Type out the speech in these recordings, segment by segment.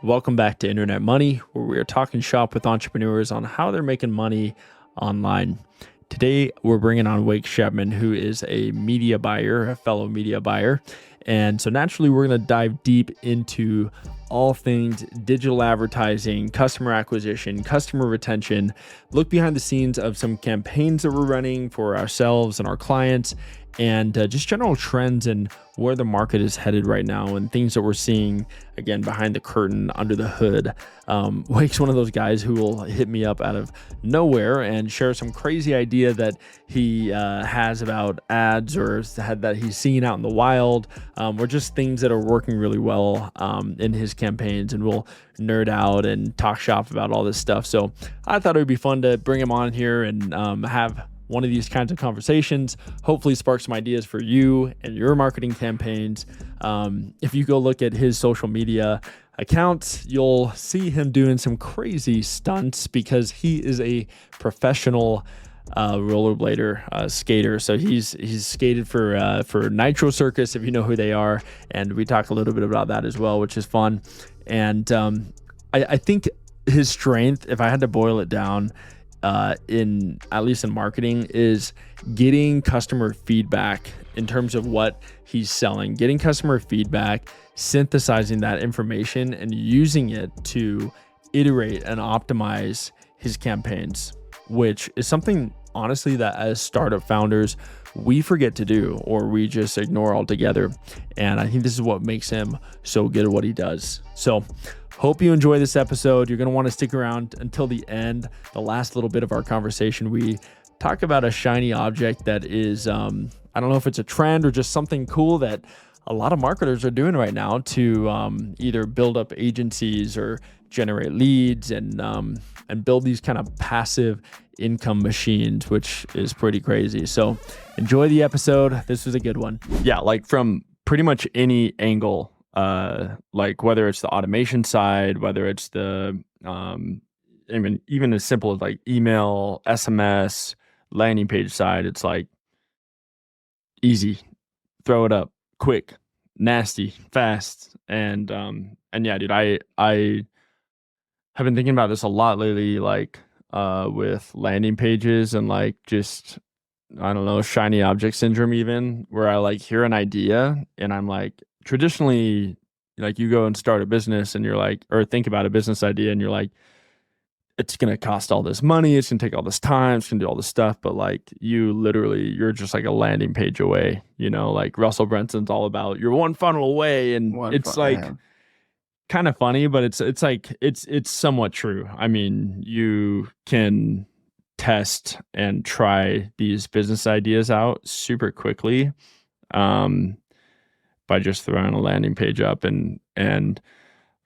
Welcome back to Internet Money, where we are talking shop with entrepreneurs on how they're making money online. Today, we're bringing on Schepman, who is a media buyer, a fellow media buyer. And so naturally, we're going to dive deep into all things digital advertising, customer acquisition, customer retention, look behind the scenes of some campaigns that we're running for ourselves and our clients, and just general trends and where the market is headed right now and things that we're seeing, again, behind the curtain, under the hood. Wake's one of those guys who will hit me up out of nowhere and share some crazy idea that he has about ads or that he's seen out in the wild, or just things that are working really well in his campaigns, and we'll nerd out and talk shop about all this stuff. So I thought it would be fun to bring him on here and have one of these kinds of conversations, hopefully spark some ideas for you and your marketing campaigns. If you go look at his social media accounts, you'll see him doing some crazy stunts because he is a professional rollerblader, skater. So he's skated for Nitro Circus, if you know who they are, and we talk a little bit about that as well, which is fun. And I think his strength, if I had to boil it down, in at least in marketing, is getting customer feedback in terms of what he's selling, getting customer feedback, synthesizing that information and using it to iterate and optimize his campaigns, which is something honestly that as startup founders we forget to do, or we just ignore altogether. And I think this is what makes him so good at what he does. So hope you enjoy this episode. You're going to want to stick around until the end. The last little bit of our conversation, we talk about a shiny object that is, I don't know if it's a trend or just something cool that a lot of marketers are doing right now to either build up agencies or generate leads and build these kind of passive income machines, which is pretty crazy. So enjoy the episode. This was a good one. Yeah, like from pretty much any angle, like whether it's the automation side, whether it's the even as simple as like email, SMS, landing page side, it's like easy, throw it up, quick, nasty, fast. And yeah, dude, I have been thinking about this a lot lately, like with landing pages and like just, I don't know, shiny object syndrome, even where I like hear an idea and I'm like, traditionally, like you go and start a business and you're like, or think about a business idea and you're like, it's going to cost all this money, it's going to take all this time, it's going to do all this stuff. But like you're just like a landing page away, like Russell Brunson's all about you're one funnel away. And it's like kind of funny, but it's like, it's somewhat true. I mean, you can test and try these business ideas out super quickly by just throwing a landing page up. And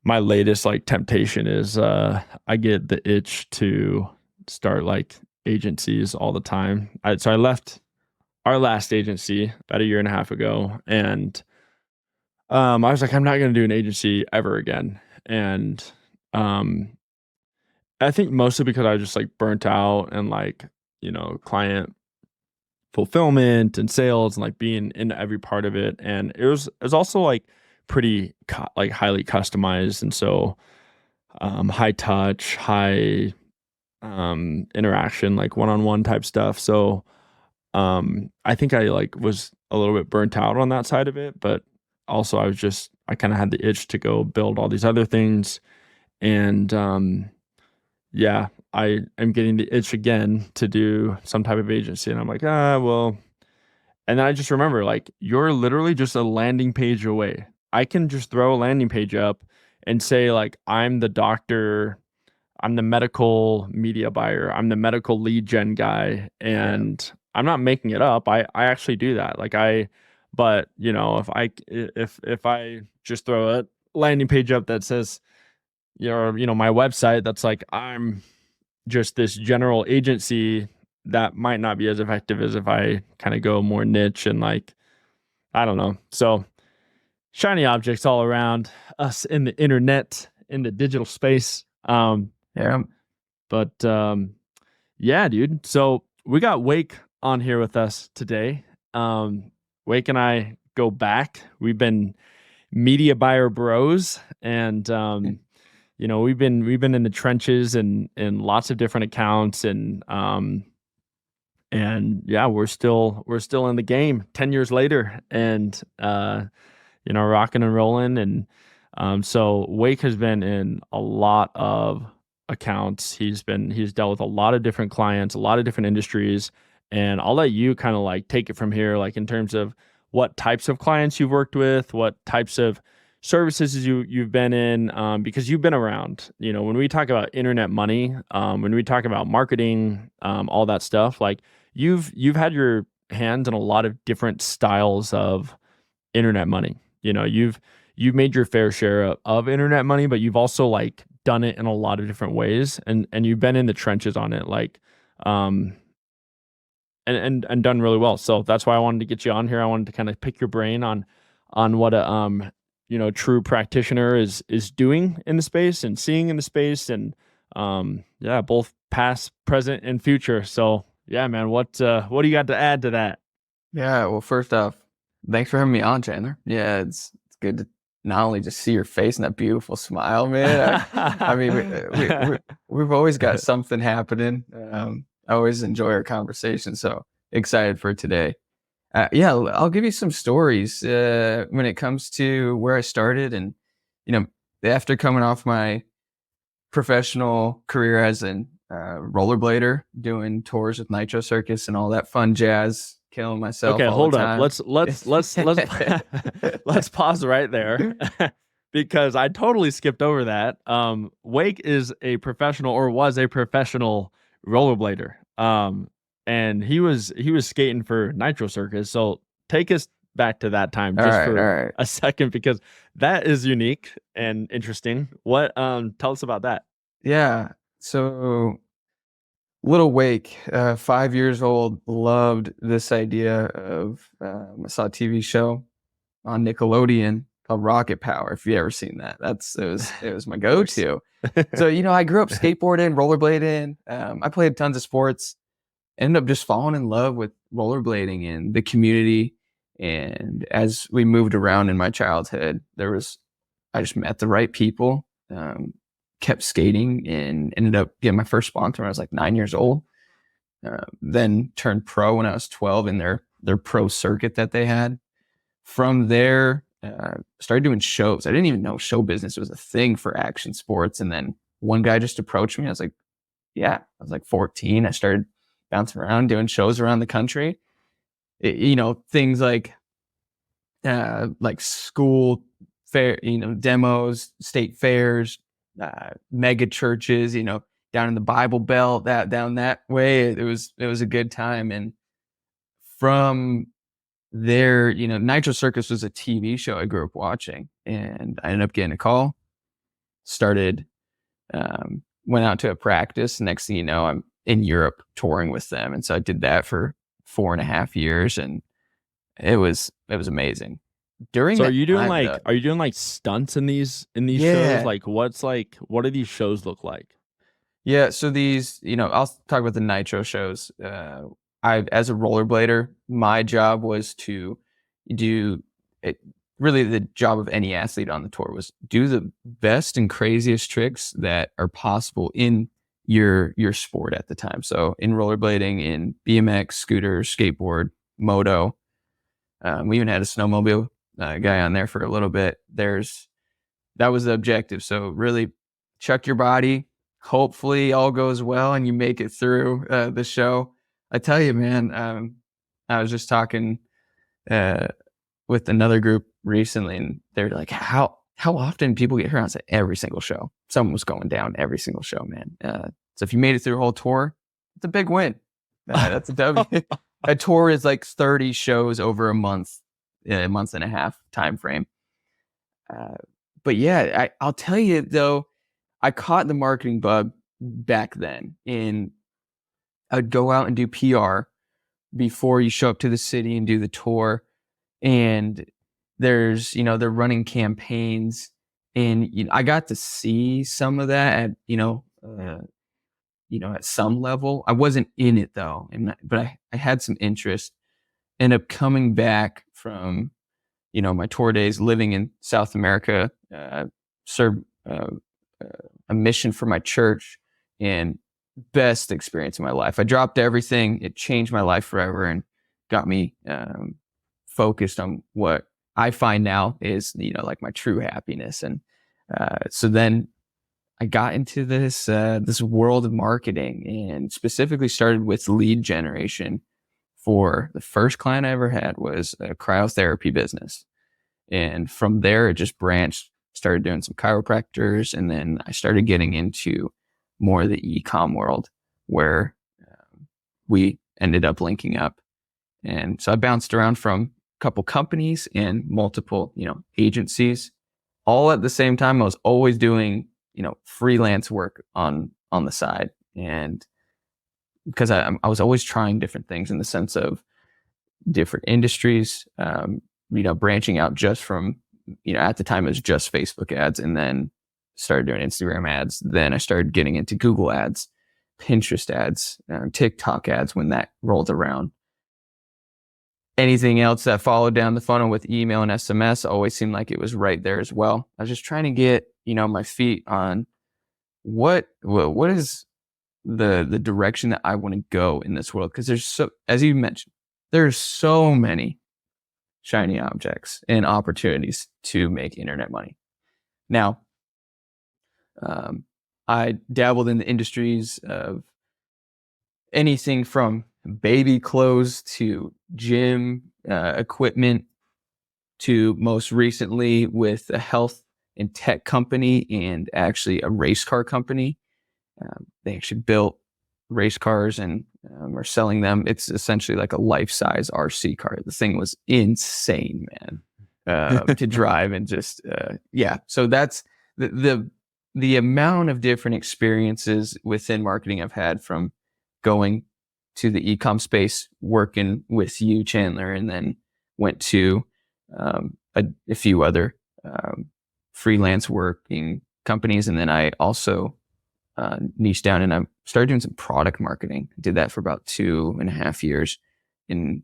my latest like temptation is I get the itch to start like agencies all the time. So I left our last agency about a year and a half ago, and I was like, I'm not going to do an agency ever again. And I think mostly because I was just like burnt out and like, client fulfillment and sales and like being in every part of it. And it was also like pretty like highly customized. And so high touch, high interaction, like one-on-one type stuff. So I think I like was a little bit burnt out on that side of it, but also I kind of had the itch to go build all these other things. And yeah, I am getting the itch again to do some type of agency. And I'm like, well, and then I just remember like, you're literally just a landing page away. I can just throw a landing page up and say like, I'm the doctor, I'm the medical media buyer, I'm the medical lead gen guy. And I'm not making it up. I actually do that. But if I just throw a landing page up that says, my website, that's like, I'm just this general agency, that might not be as effective as if I kind of go more niche and like, I don't know. So shiny objects all around us in the internet, in the digital space. Yeah. But yeah, dude. So we got Wake on here with us today. Wake and I go back. We've been media buyer bros, and we've been in the trenches and in lots of different accounts, and yeah, we're still in the game 10 years later, and rocking and rolling. And so Wake has been in a lot of accounts. He's dealt with a lot of different clients, a lot of different industries. And I'll let you kind of like take it from here, like in terms of what types of clients you've worked with, what types of services you've been in, because you've been around. When we talk about internet money, when we talk about marketing, all that stuff, like you've had your hands in a lot of different styles of internet money. You've made your fair share of internet money, but you've also like done it in a lot of different ways, and you've been in the trenches on it, like um and done really well. So that's why I wanted to get you on here. I wanted to kind of pick your brain on what a true practitioner is doing in the space and seeing in the space, and yeah, both past, present, and future. So yeah, man, what do you got to add to that? Yeah, well, first off, thanks for having me on, Chandler. Yeah, it's good to not only just see your face and that beautiful smile, man. I mean, we've always got something happening. I always enjoy our conversation, so excited for today. Yeah, I'll give you some stories when it comes to where I started, and you know, after coming off my professional career as an rollerblader, doing tours with Nitro Circus and all that fun jazz, killing myself Okay, all the hold up. time. Let's pause right there because I totally skipped over that. Wake is a professional, or was a professional rollerblader. And he was skating for Nitro Circus. So take us back to that time All just right, all for right. a second, because that is unique and interesting. What tell us about that? Yeah. So little Wake, 5 years old, loved this idea of I saw a TV show on Nickelodeon called Rocket Power. If you ever seen that, it was my Of course. go-to. So I grew up skateboarding, rollerblading. I played tons of sports. Ended up just falling in love with rollerblading and the community. And as we moved around in my childhood, I just met the right people, kept skating, and ended up getting my first sponsor when I was like 9 years old. Then turned pro when I was 12 in their pro circuit that they had. From there, started doing shows. I didn't even know show business was a thing for action sports. And then one guy just approached me. I was like, yeah, I was like 14. I started bouncing around doing shows around the country. Things like school fair, demos, state fairs, mega churches, down in the Bible Belt, that down that way. It was a good time. And from there, Nitro Circus was a TV show I grew up watching, and I ended up getting a call. Started, went out to a practice. Next thing you know, I'm in Europe touring with them, and so I did that for 4.5 years, and it was amazing. During So are that you doing time, like though, are you doing like stunts in these shows? yeah, What do these shows look like? yeah. So these, I'll talk about the Nitro shows. As a rollerblader, my job was to do it. Really, the job of any athlete on the tour was do the best and craziest tricks that are possible in your sport at the time. So in rollerblading, in BMX, scooter, skateboard, moto. We even had a snowmobile guy on there for a little bit. That was the objective. So really check your body. Hopefully all goes well and you make it through the show. I tell you, man, I was just talking uh, with another group recently, and they're like, how often people get hurt? I said, every single show. Someone was going down every single show, man. So if you made it through a whole tour, it's a big win. That's a W. A tour is like 30 shows over a month and a half time frame. Uh, but yeah, I'll tell you though, I caught the marketing bug back then, and I'd go out and do PR before you show up to the city and do the tour. And they're running campaigns, and I got to see some of that at at some level. I wasn't in it though, but I had some interest. Ended up coming back from my tour days, living in South America, served mission for my church, and best experience of my life. I dropped everything. It changed my life forever and got me focused on what I find now is, like my true happiness. And so then I got into this world of marketing, and specifically started with lead generation. For the first client I ever had was a cryotherapy business. And from there, it just branched, started doing some chiropractors. And then I started getting into more of the e-com world, where we ended up linking up. And so I bounced around from a couple companies and multiple, agencies. All at the same time, I was always doing, freelance work on the side. And because I was always trying different things in the sense of different industries, branching out just from, at the time it was just Facebook ads, and then started doing Instagram ads. Then I started getting into Google ads, Pinterest ads, TikTok ads when that rolled around. Anything else that followed down the funnel with email and SMS always seemed like it was right there as well. I was just trying to get, my feet on what is the direction that I want to go in this world. Because as you mentioned, there's so many shiny objects and opportunities to make internet money. Now, I dabbled in the industries of anything from baby clothes to gym equipment, to most recently with a health and tech company, and actually a race car company. They actually built race cars and are selling them. It's essentially like a life-size RC car. The thing was insane, man, to drive, and just So that's the amount of different experiences within marketing I've had, from going to the e-com space, working with you, Chandler, and then went to a few other freelance working companies. And then I also niched down, and I started doing some product marketing. Did that for about 2.5 years in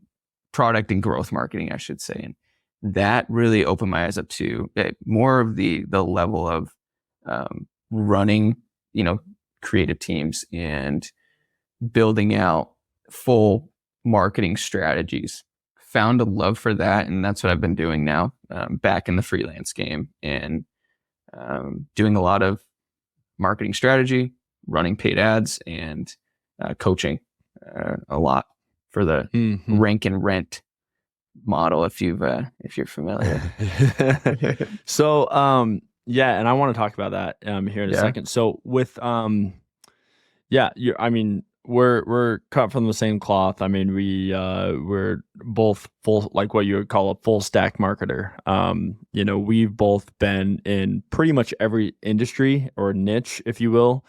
product and growth marketing, I should say. And that really opened my eyes up to more of the level of running, creative teams and building out full marketing strategies. Found a love for that, and that's what I've been doing now, back in the freelance game, and doing a lot of marketing strategy, running paid ads, and coaching a lot for the rank and rent model, if you're familiar. So and I want to talk about that here in a second. So with we're cut from the same cloth. I mean, we're both full, like what you would call a full stack marketer. We've both been in pretty much every industry or niche, if you will,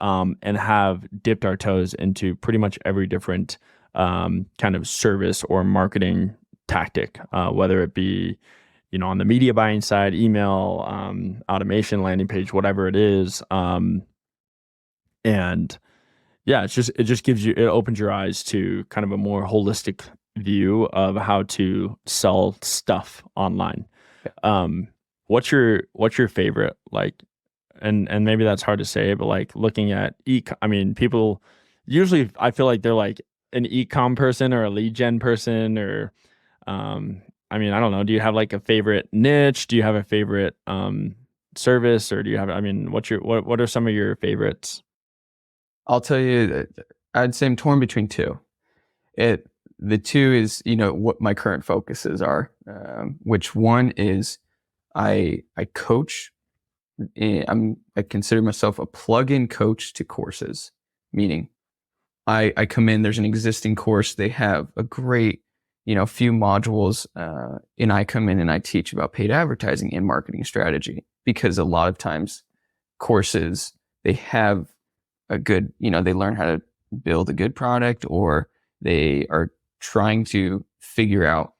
and have dipped our toes into pretty much every different kind of service or marketing tactic, whether it be, on the media buying side, email, automation, landing page, whatever it is. And yeah, it just gives you, it opens your eyes to kind of a more holistic view of how to sell stuff online. What's your favorite, like, and maybe that's hard to say, but like looking at people usually, I feel like they're like an e-com person or a lead gen person, or I don't know. Do you have like a favorite niche? Do you have a favorite service, or do you have, what are some of your favorites? I'll tell you that I'd say I'm torn between two. The two is, what my current focuses are, which one is I coach. I consider myself a plug-in coach to courses, meaning I come in, there's an existing course, they have a great, few modules, and I come in and I teach about paid advertising and marketing strategy, because a lot of times courses, they have a good, they learn how to build a good product, or they are trying to figure out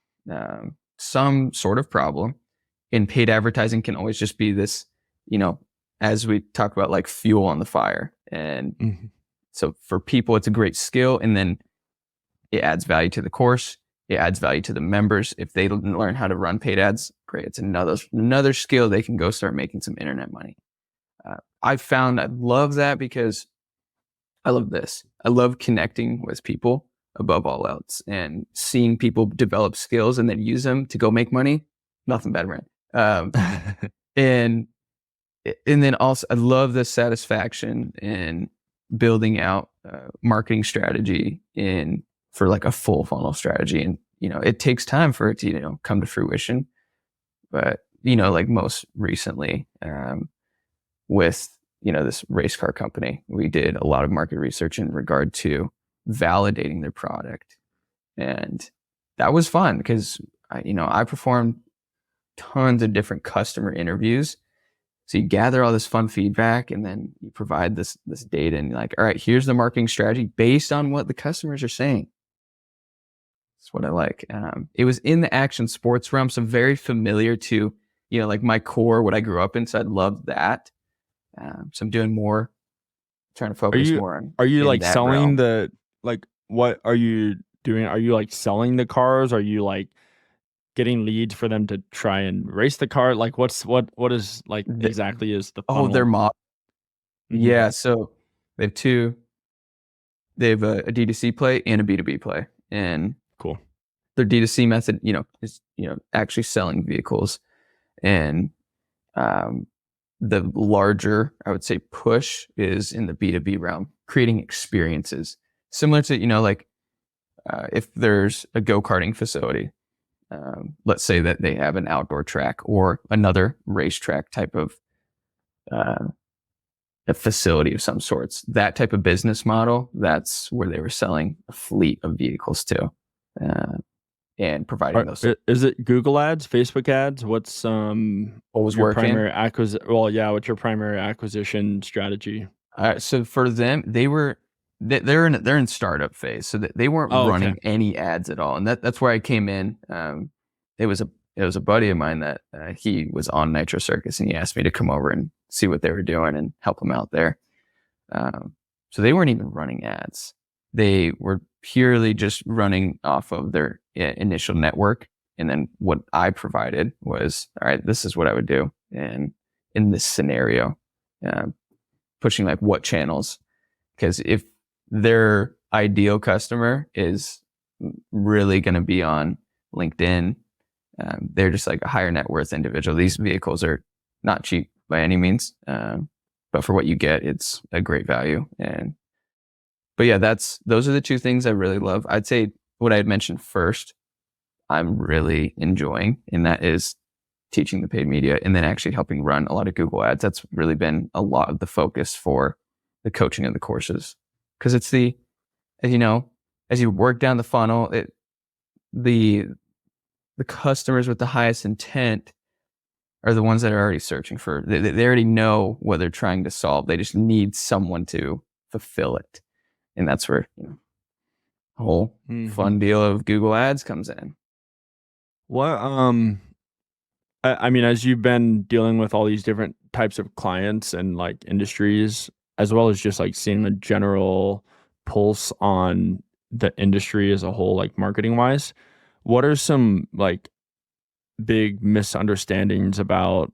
some sort of problem. And paid advertising can always just be this, as we talk about, like fuel on the fire. And so for people, it's a great skill. And then it adds value to the course. It adds value to the members. If they learn how to run paid ads, great. It's another skill. They can go start making some internet money. I found I love that because I love this. I love connecting with people above all else and seeing people develop skills and then use them to go make money. Nothing better, man. And and then also I love the satisfaction in building out marketing strategy in for like a full funnel strategy. And it takes time for it to come to fruition. But like most recently, with this race car company, we did a lot of market research in regard to validating their product, and that was fun because I performed tons of different customer interviews. So you gather all this fun feedback, and then you provide this data, and you're like, all right, here's the marketing strategy based on what the customers are saying. That's what I like. It was in the action sports realm, so very familiar to like my core, what I grew up in. So I loved that. So I'm doing more, trying to Are focus you more on are you in like that selling realm. the like what are you doing? Are you like selling the cars? Are you like getting leads for them to try and race the car? Like what is like The, exactly is the oh, their funnel? model. Hmm. Yeah. So they have two. They have a D2C play and a B2B play, and Cool. their D2C method, is actually selling vehicles, and um, the larger, I would say, push is in the B2B realm, creating experiences similar to like if there's a go-karting facility. Let's say that they have an outdoor track or another racetrack type of uh, a facility of some sorts. That type of business model, that's where they were selling a fleet of vehicles to, and providing those. Is it Google ads, Facebook ads? What's What was your working? primary well, yeah, what's your primary acquisition strategy? So for them, they're in startup phase, so they weren't Oh, okay. running any ads at all, and that's where I came in. It was a buddy of mine that he was on Nitro Circus, and he asked me to come over and see what they were doing and help him out there. So they weren't even running ads. They were purely just running off of their initial network. And then what I provided was, all right, this is what I would do. And in this scenario, uh, pushing like what channels, because if their ideal customer is really going to be on LinkedIn, they're just like a higher net worth individual. These vehicles are not cheap by any means. But for what you get, it's a great value. But yeah, those are the two things I really love. I'd say what I had mentioned first, I'm really enjoying, and that is teaching the paid media and then actually helping run a lot of Google ads. That's really been a lot of the focus for the coaching of the courses. Cause it's as as you work down the funnel, the customers with the highest intent are the ones that are already searching for, they already know what they're trying to solve. They just need someone to fulfill it. And that's where, the whole Hmm. fun deal of Google ads comes in. What I mean, as you've been dealing with all these different types of clients and like industries, as well as just like seeing a general pulse on the industry as a whole, like marketing wise, what are some like big misunderstandings about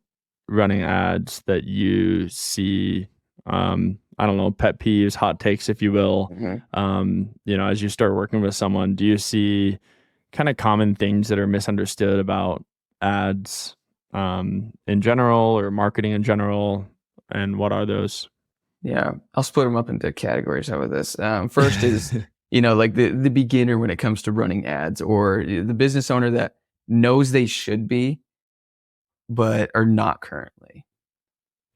running ads that you see? I don't know, pet peeves, hot takes, if you will. Mm-hmm. As you start working with someone, do you see kind of common things that are misunderstood about ads in general or marketing in general? And what are those? Yeah, I'll split them up into categories. How about this? First is, like the beginner when it comes to running ads, or the business owner that knows they should be, but are not currently.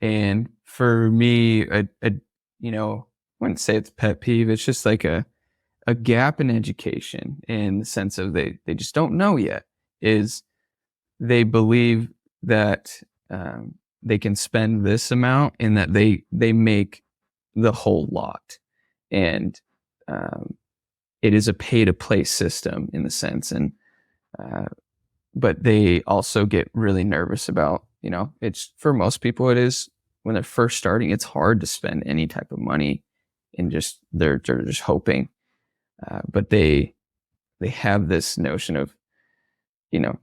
And for me, I wouldn't say it's a pet peeve. It's just like a gap in education in the sense of they just don't know yet. Is they believe that they can spend this amount and that they make the whole lot, and um, it is a pay to play system in the sense, and uh, but they also get really nervous about it's for most people, it is when they're first starting, it's hard to spend any type of money, and just they're just hoping, but they have this notion of you know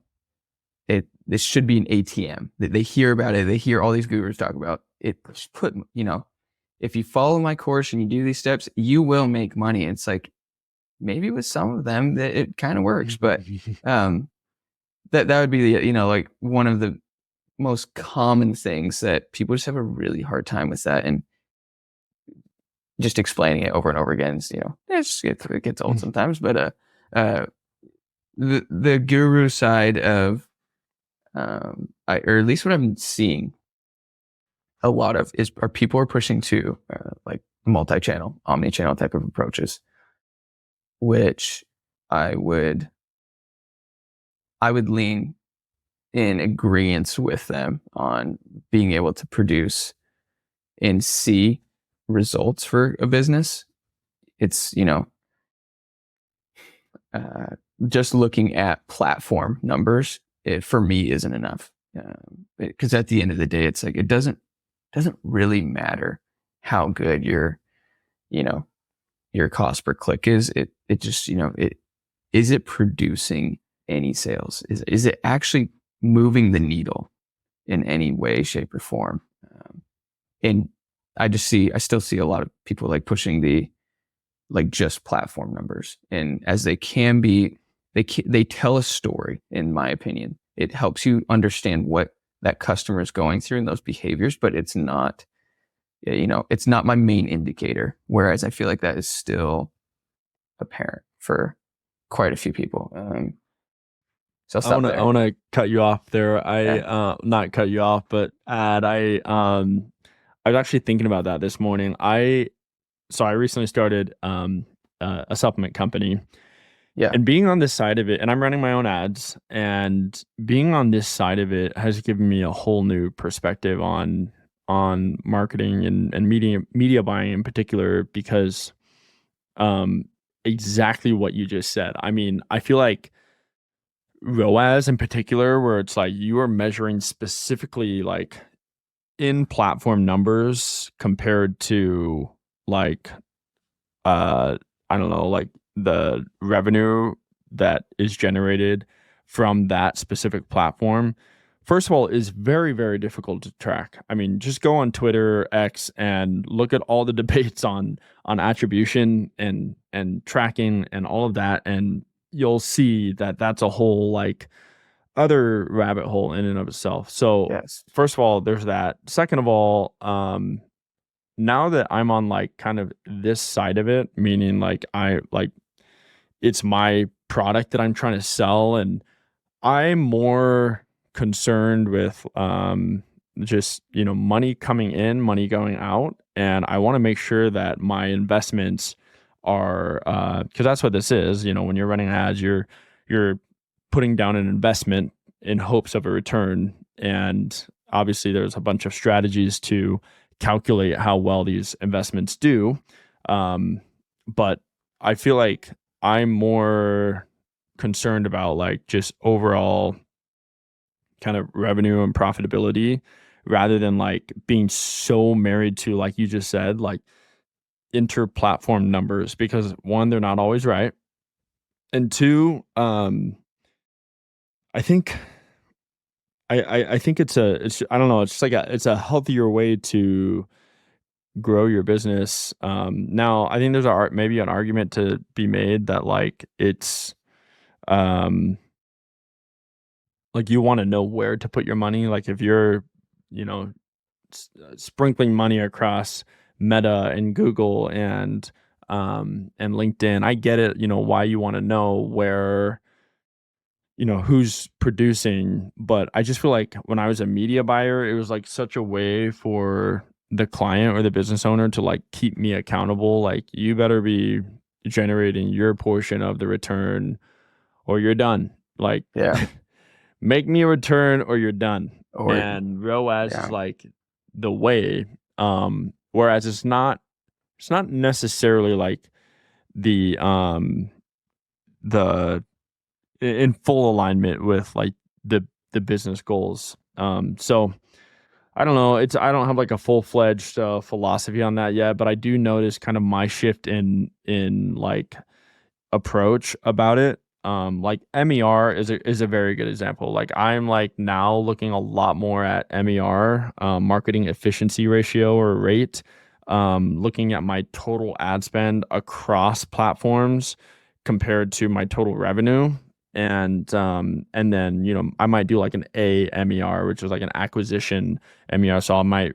this should be an ATM. They hear about it. They hear all these gurus talk about it put, if you follow my course and you do these steps, you will make money. It's like, maybe with some of them that it kind of works, but that would be the, like one of the most common things that people just have a really hard time with that. And just explaining it over and over again is, it gets old sometimes, but the guru side of, or at least what I'm seeing a lot of are people are pushing to like multi-channel, omni-channel type of approaches, which I would lean in agreement with them on being able to produce and see results for a business. It's, just looking at platform numbers, it for me isn't enough. Because at the end of the day, it's like, it doesn't really matter how good your cost per click is. It just, is it producing any sales? Is it actually moving the needle in any way, shape, or form? And I still see a lot of people like pushing the like just platform numbers, and as they can be, they tell a story. In my opinion, it helps you understand what that customer is going through and those behaviors, but it's not, it's not my main indicator. Whereas I feel like that is still apparent for quite a few people. So I want to cut you off there. Yeah. Not cut you off, but add. I was actually thinking about that this morning. So I recently started a supplement company, Yeah. and being on this side of it, and I'm running my own ads, and being on this side of it has given me a whole new perspective on marketing and media buying in particular, because exactly what you just said. I mean, I feel like ROAS in particular, where it's like you are measuring specifically like in platform numbers compared to like I don't know, like the revenue that is generated from that specific platform, first of all, is very, very difficult to track. I mean, just go on Twitter, X, and look at all the debates on attribution and tracking and all of that, and you'll see that that's a whole like other rabbit hole in and of itself. So Yes. first of all, there's that. Second of all, now that I'm on like kind of this side of it, meaning like it's my product that I'm trying to sell, and I'm more concerned with just, money coming in, money going out, and I want to make sure that my investments are because that's what this is. When you're running ads, you're putting down an investment in hopes of a return, and obviously there's a bunch of strategies to calculate how well these investments do. But I feel like I'm more concerned about like just overall kind of revenue and profitability, rather than like being so married to, like you just said, like inter-platform numbers, because one, they're not always right, and two, I think I think it's I don't know, it's just like it's a healthier way to grow your business. Now I think there's maybe an argument to be made that like it's um like you want to know where to put your money. Like if you're, you know, sprinkling money across Meta and Google and LinkedIn, I get it. Why you want to know where, who's producing, but I just feel like when I was a media buyer, it was like such a way for the client or the business owner to like keep me accountable. Like, you better be generating your portion of the return or you're done. Like, Yeah. make me a return or you're done. Or And ROAS is yeah. like the way. Whereas it's not necessarily like the in full alignment with like the business goals. So I don't know. I don't have like a full-fledged philosophy on that yet, but I do notice kind of my shift in like approach about it. like MER is a very good example. Like I'm like now looking a lot more at MER, marketing efficiency ratio or rate, looking at my total ad spend across platforms compared to my total revenue. And then I might do like an AMER, which is like an acquisition MER. So I might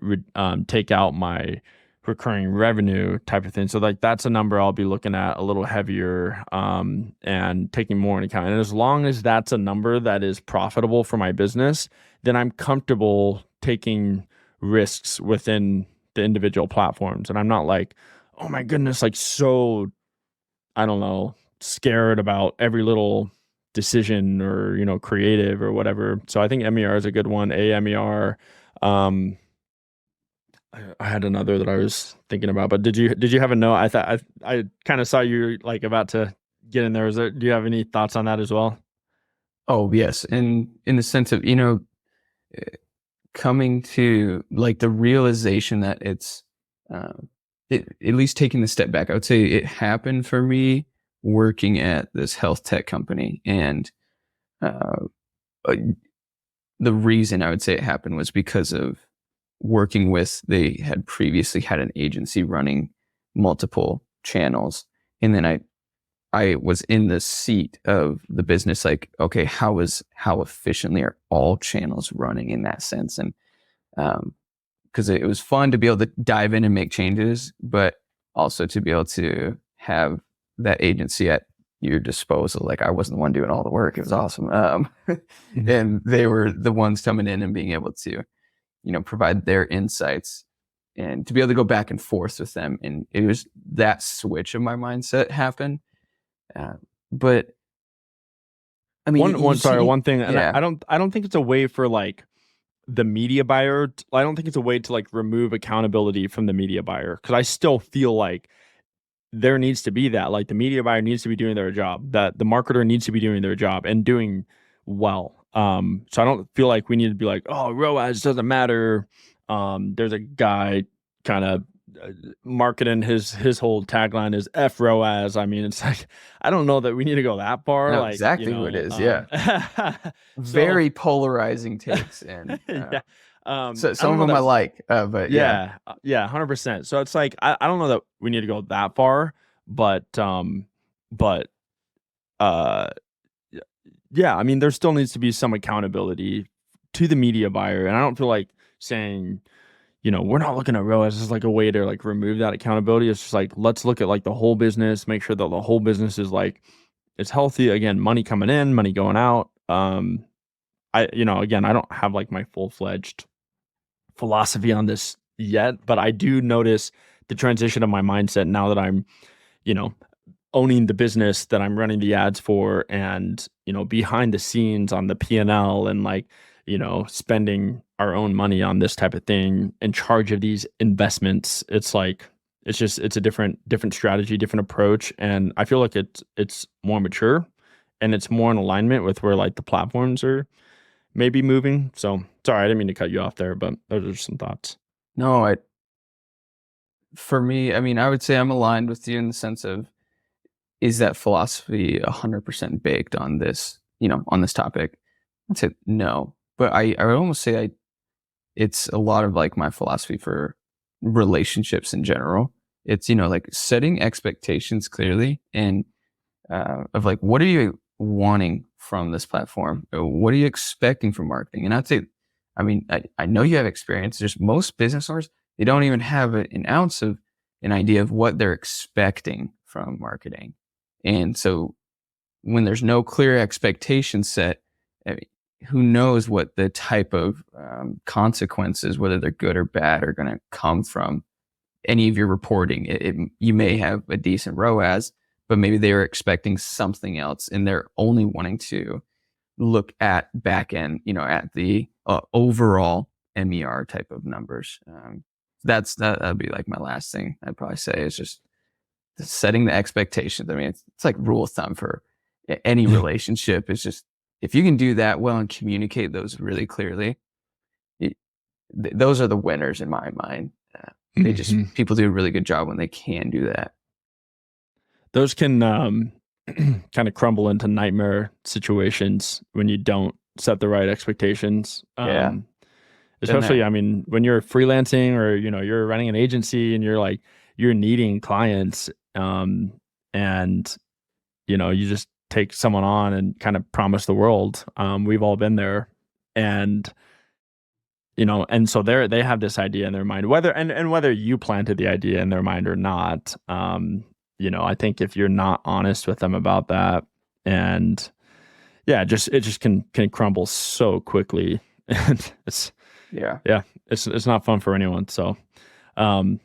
take out my recurring revenue type of thing. So like that's a number I'll be looking at a little heavier, and taking more into account. And as long as that's a number that is profitable for my business, then I'm comfortable taking risks within the individual platforms. And I'm not like, oh my goodness, like so, I don't know, scared about every little decision or, creative or whatever. So I think MER is a good one. AMER. Um, I had another that I was thinking about, but did you have a note? I thought I kind of saw you like about to get in there. Do you have any thoughts on that as well? Oh yes, and in the sense of coming to like the realization that it's uh, at least taking the step back. I would say it happened for me working at this health tech company, and uh, uh, the reason I would say it happened was because of working with, they had previously had an agency running multiple channels, and then I was in the seat of the business, like, okay, how efficiently are all channels running in that sense? And because it was fun to be able to dive in and make changes, but also to be able to have that agency at your disposal. Like I wasn't the one doing all the work. It was awesome. Mhm. And they were the ones coming in and being able to, provide their insights and to be able to go back and forth with them. And it was that switch of my mindset happened. Uh, but I mean, One you one sorry, see, one thing, and yeah, I don't think it's a way for like the media buyer. I don't think it's a way to like remove accountability from the media buyer because I still feel like there needs to be that. Like the media buyer needs to be doing their job, that the marketer needs to be doing their job and doing well. So I don't feel like we need to be like, oh, ROAS doesn't matter. There's a guy kind of marketing his whole tagline is F ROAS. I mean, it's like I don't know that we need to go that I far. know Like, exactly who it is. Yeah. so Very polarizing takes. And yeah. so I some don't of know them I that. like, but yeah. Yeah, yeah, 100%. So it's like I don't know that we need to go that far, but uh y- yeah, I mean there still needs to be some accountability to the media buyer, and I don't feel like saying, we're not looking at ROAS as like a way to like remove that accountability. It's just like let's look at like the whole business, make sure that the whole business is like it's healthy. Again, money coming in, money going out. Again, I don't have like my full-fledged philosophy on this yet, but I do notice the transition of my mindset now that I'm, you know, owning the business that I'm running the ads for and, behind the scenes on the P&L and like, spending our own money on this type of thing, in charge of these investments. It's like it's a different strategy, different approach, and I feel like it's more mature and it's more in alignment with where like the platforms are maybe moving. So sorry, I didn't mean to cut you off there, but those are some thoughts. No, for me, I mean, I would say I'm aligned with you in the sense of, is that philosophy 100% baked on this, on this topic? I'd say no, but I would almost say it's a lot of like my philosophy for relationships in general. It's, like setting expectations clearly, and of like, what are you wanting from this platform? What are you expecting from marketing? And I'd say, I mean, I know you have experience. There's most business owners, they don't even have an ounce of an idea of what they're expecting from marketing. And so when there's no clear expectation set, I mean, who knows what the type of consequences, whether they're good or bad, are going to come from any of your reporting. You may have a decent ROAS, but maybe they were expecting something else, and they're only wanting to look at back end, at the overall MER type of numbers. That'd be like my last thing I'd probably say is just setting the expectations. I mean, it's like rule of thumb for any relationship. It's just if you can do that well and communicate those really clearly, it, those are the winners in my mind. Mhm. People do a really good job when they can do that. Those can kind of crumble into nightmare situations when you don't set the right expectations. Yeah. Been Especially, there. I mean, when you're freelancing or, you're running an agency and you're needing clients, and, you just take someone on and kind of promise the world. We've all been there. And, and so they have this idea in their mind, and whether you planted the idea in their mind or not. I think if you're not honest with them about that, and yeah, it just can crumble so quickly. And Yeah. it's not fun for anyone. So, um,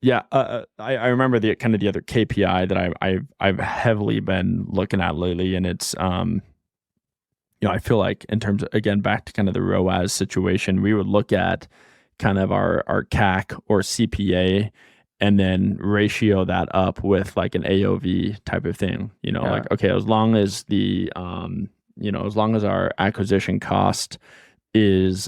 I remember the kind of the other KPI that I've heavily been looking at lately, and it's I feel like in terms of, again, back to kind of the ROAS situation, we would look at kind of our CAC or CPA, and then ratio that up with like an AOV type of thing. Yeah. Like, okay, as long as as long as our acquisition cost is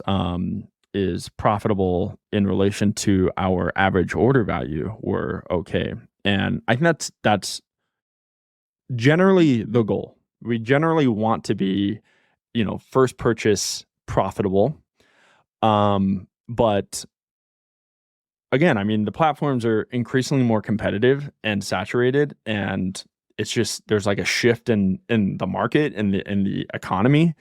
profitable in relation to our average order value, we're okay. And I think that's generally the goal. We generally want to be, first purchase profitable. But again, I mean, the platforms are increasingly more competitive and saturated, and it's just there's like a shift in the market and the economy,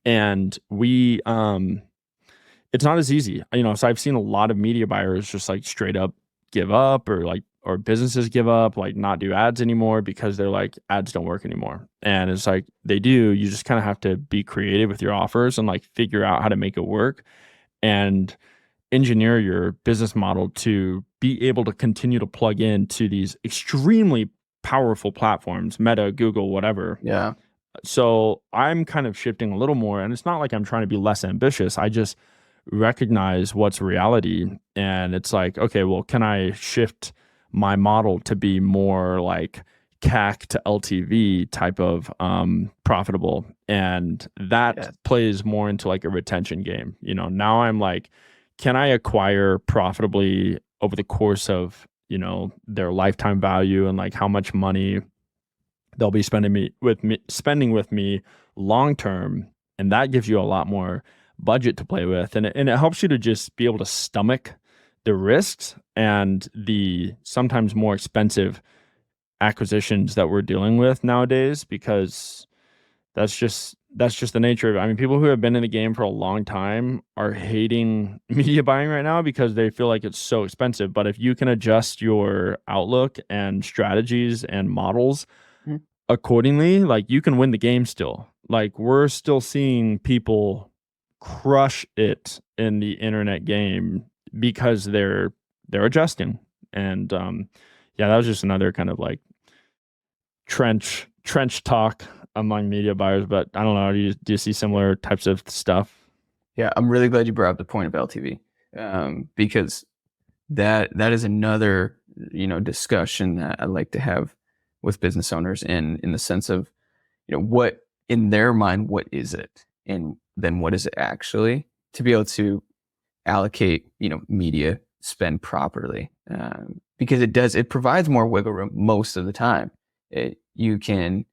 and we it's not as easy. So I've seen a lot of media buyers just like straight up give up, or businesses give up, like not do ads anymore because they're like ads don't work anymore. And it's like they do, you just kind of have to be creative with your offers and like figure out how to make it work and engineer your business model to be able to continue to plug into these extremely powerful platforms, Meta, Google, whatever. Yeah. So I'm kind of shifting a little more, and it's not like I'm trying to be less ambitious. I just recognize what's reality, and it's like, okay, well, can I shift my model to be more like CAC to LTV type of profitable, and that Yes. plays more into like a retention game. Now I'm like, can I acquire profitably over the course of their lifetime value, and like how much money they'll be spending with me long term, and that gives you a lot more budget to play with, and it helps you to just be able to stomach the risks and the sometimes more expensive acquisitions that we're dealing with nowadays, because that's just the nature of it. I mean, people who have been in the game for a long time are hating media buying right now because they feel like it's so expensive. But if you can adjust your outlook and strategies and models Mhm. accordingly, like you can win the game still. Like we're still seeing people crush it in the internet game because they're adjusting. And yeah, that was just another kind of like trench talk among media buyers. But I don't know. Do you see similar types of stuff? Yeah. I'm really glad you brought up the point of LTV, because that is another discussion that I like to have with business owners in the sense of what in their mind, what is it, and then what is it actually, to be able to allocate media spend properly, because it provides more wiggle room most of the time. You can,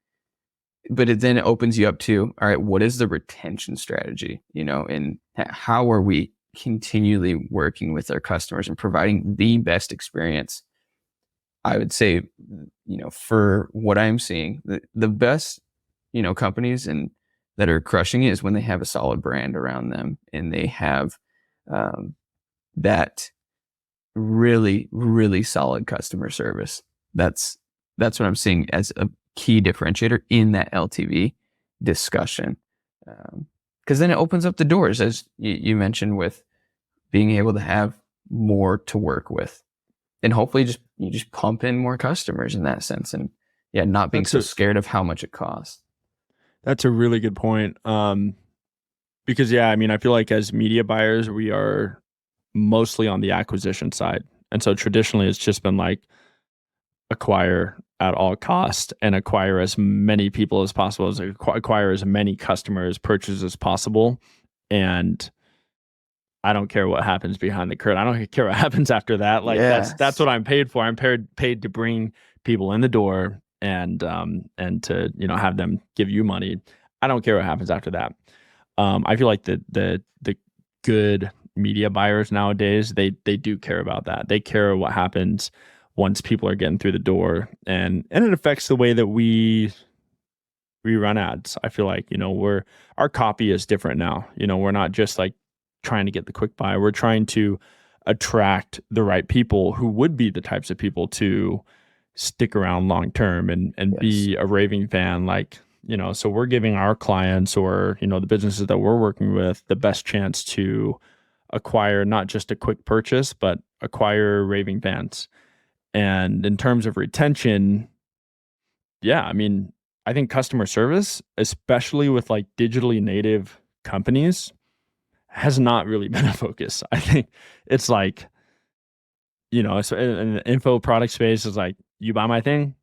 but then it opens you up to, all right, what is the retention strategy, and how are we continually working with our customers and providing the best experience. I would say, for what I'm seeing, the best, companies and that are crushing it is when they have a solid brand around them and they have um, that really, really solid customer service. That's what I'm seeing as a key differentiator in that LTV discussion. Because then it opens up the doors, as you mentioned, with being able to have more to work with, and hopefully you just pump in more customers in that sense, and yeah, not being That's so a scared of how much it costs. that's a really good point. Because yeah, I mean, I feel like as media buyers, we are mostly on the acquisition side, and so traditionally, it's just been like acquire at all cost and acquire as many people as possible, as acquire as many customers, purchases as possible, and I don't care what happens behind the curtain. I don't care what happens after that. Like that's Yes. what I'm paid for. I'm paid to bring people in the door and to have them give you money. I don't care what happens after that. I feel like the good media buyers nowadays, they do care about that. They care what happens once people are getting through the door, and it affects the way that we run ads. I feel like our copy is different now. We're not just like trying to get the quick buy. We're trying to attract the right people who would be the types of people to stick around long term and Yes. be a raving fan. Like, so we're giving our clients or the businesses that we're working with the best chance to acquire not just a quick purchase, but acquire raving fans. And in terms of retention, yeah, I mean, I think customer service, especially with like digitally native companies, has not really been a focus. I think it's like, it's in the info product space is like, you buy my thing,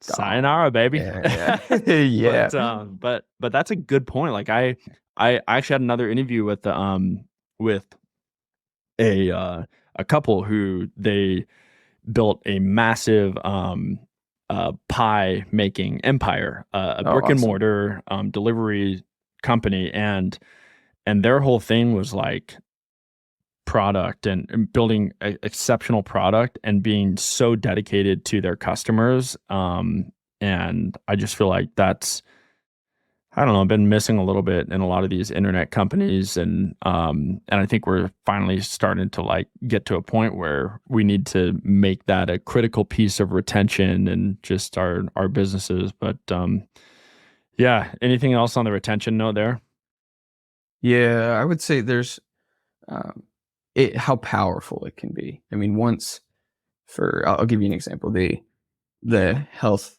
sayonara, baby. Yeah. Yeah. But that's a good point. Like I actually had another interview with a couple who they built a massive pie making empire, a Oh, brick and awesome. mortar delivery company, and their whole thing was like product and building exceptional product and being so dedicated to their customers. And I just feel like that's, I don't know, been missing a little bit in a lot of these internet companies, and I think we're finally starting to like get to a point where we need to make that a critical piece of retention and just our businesses. But yeah, anything else on the retention note there? Yeah, I would say there's um, how powerful it can be. I mean, I'll give you an example. The health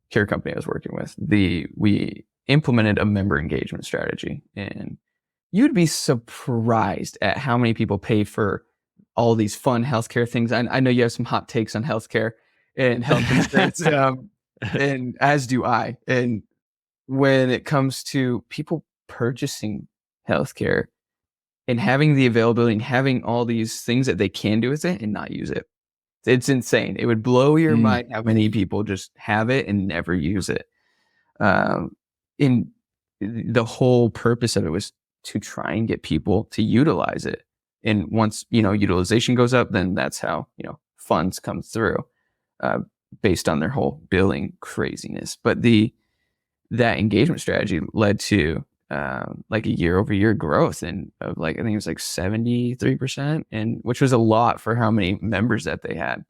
care company I was working with, we implemented a member engagement strategy, and you'd be surprised at how many people pay for all these fun healthcare things. I know you have some hot takes on healthcare and health insurance, and as do I. And when it comes to people purchasing healthcare and having the availability and having all these things that they can do with it and not use it, it's insane. It would blow your Mm, mind how many people just have it and never use it. Um, and the whole purpose of it was to try and get people to utilize it. And once, utilization goes up, then that's how, funds come through, uh, based on their whole billing craziness. But that engagement strategy led to, like a year over year growth and of like, I think it was like 73%, and which was a lot for how many members that they had.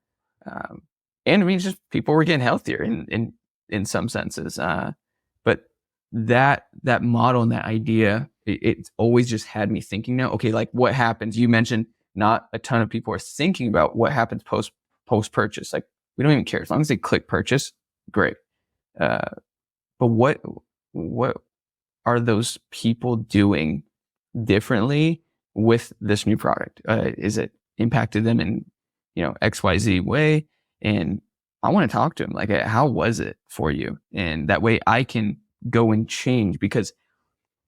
Um, and I mean, just people were getting healthier in some senses. But that model and that idea, it's always just had me thinking now, okay, like what happens? You mentioned not a ton of people are thinking about what happens post purchase. Like we don't even care as long as they click purchase, great. Uh, but what are those people doing differently with this new product? Is it impacted them in XYZ way? And I want to talk to them like, how was it for you? And that way I can go and change, because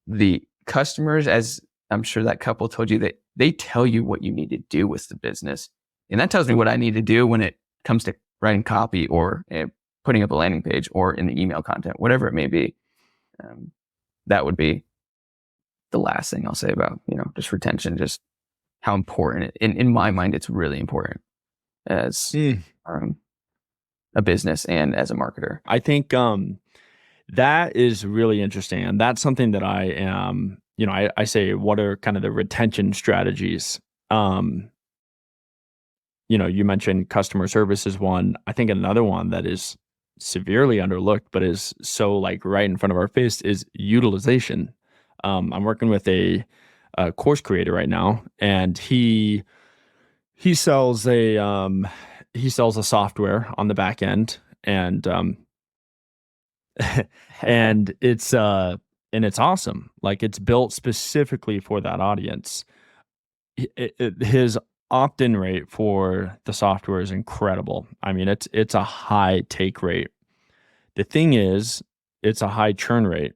the customers, as I'm sure that couple told you, that they tell you what you need to do with the business, and that tells me what I need to do when it comes to writing copy or putting up a landing page or in the email content, whatever it may be. um, that would be the last thing I'll say about, just retention, just how important in my mind, it's really important as mm. um, a business and as a marketer. I think that is really interesting, and that's something that I am. I say, what are kind of the retention strategies? Um, you mentioned customer service is one. I think another one that is severely underlooked, but is so like right in front of our face, is utilization. I'm working with a course creator right now, and he sells a software on the back end, and and it's awesome. Like it's built specifically for that audience. His opt-in rate for the software is incredible. I mean, it's a high take rate. The thing is, it's a high churn rate.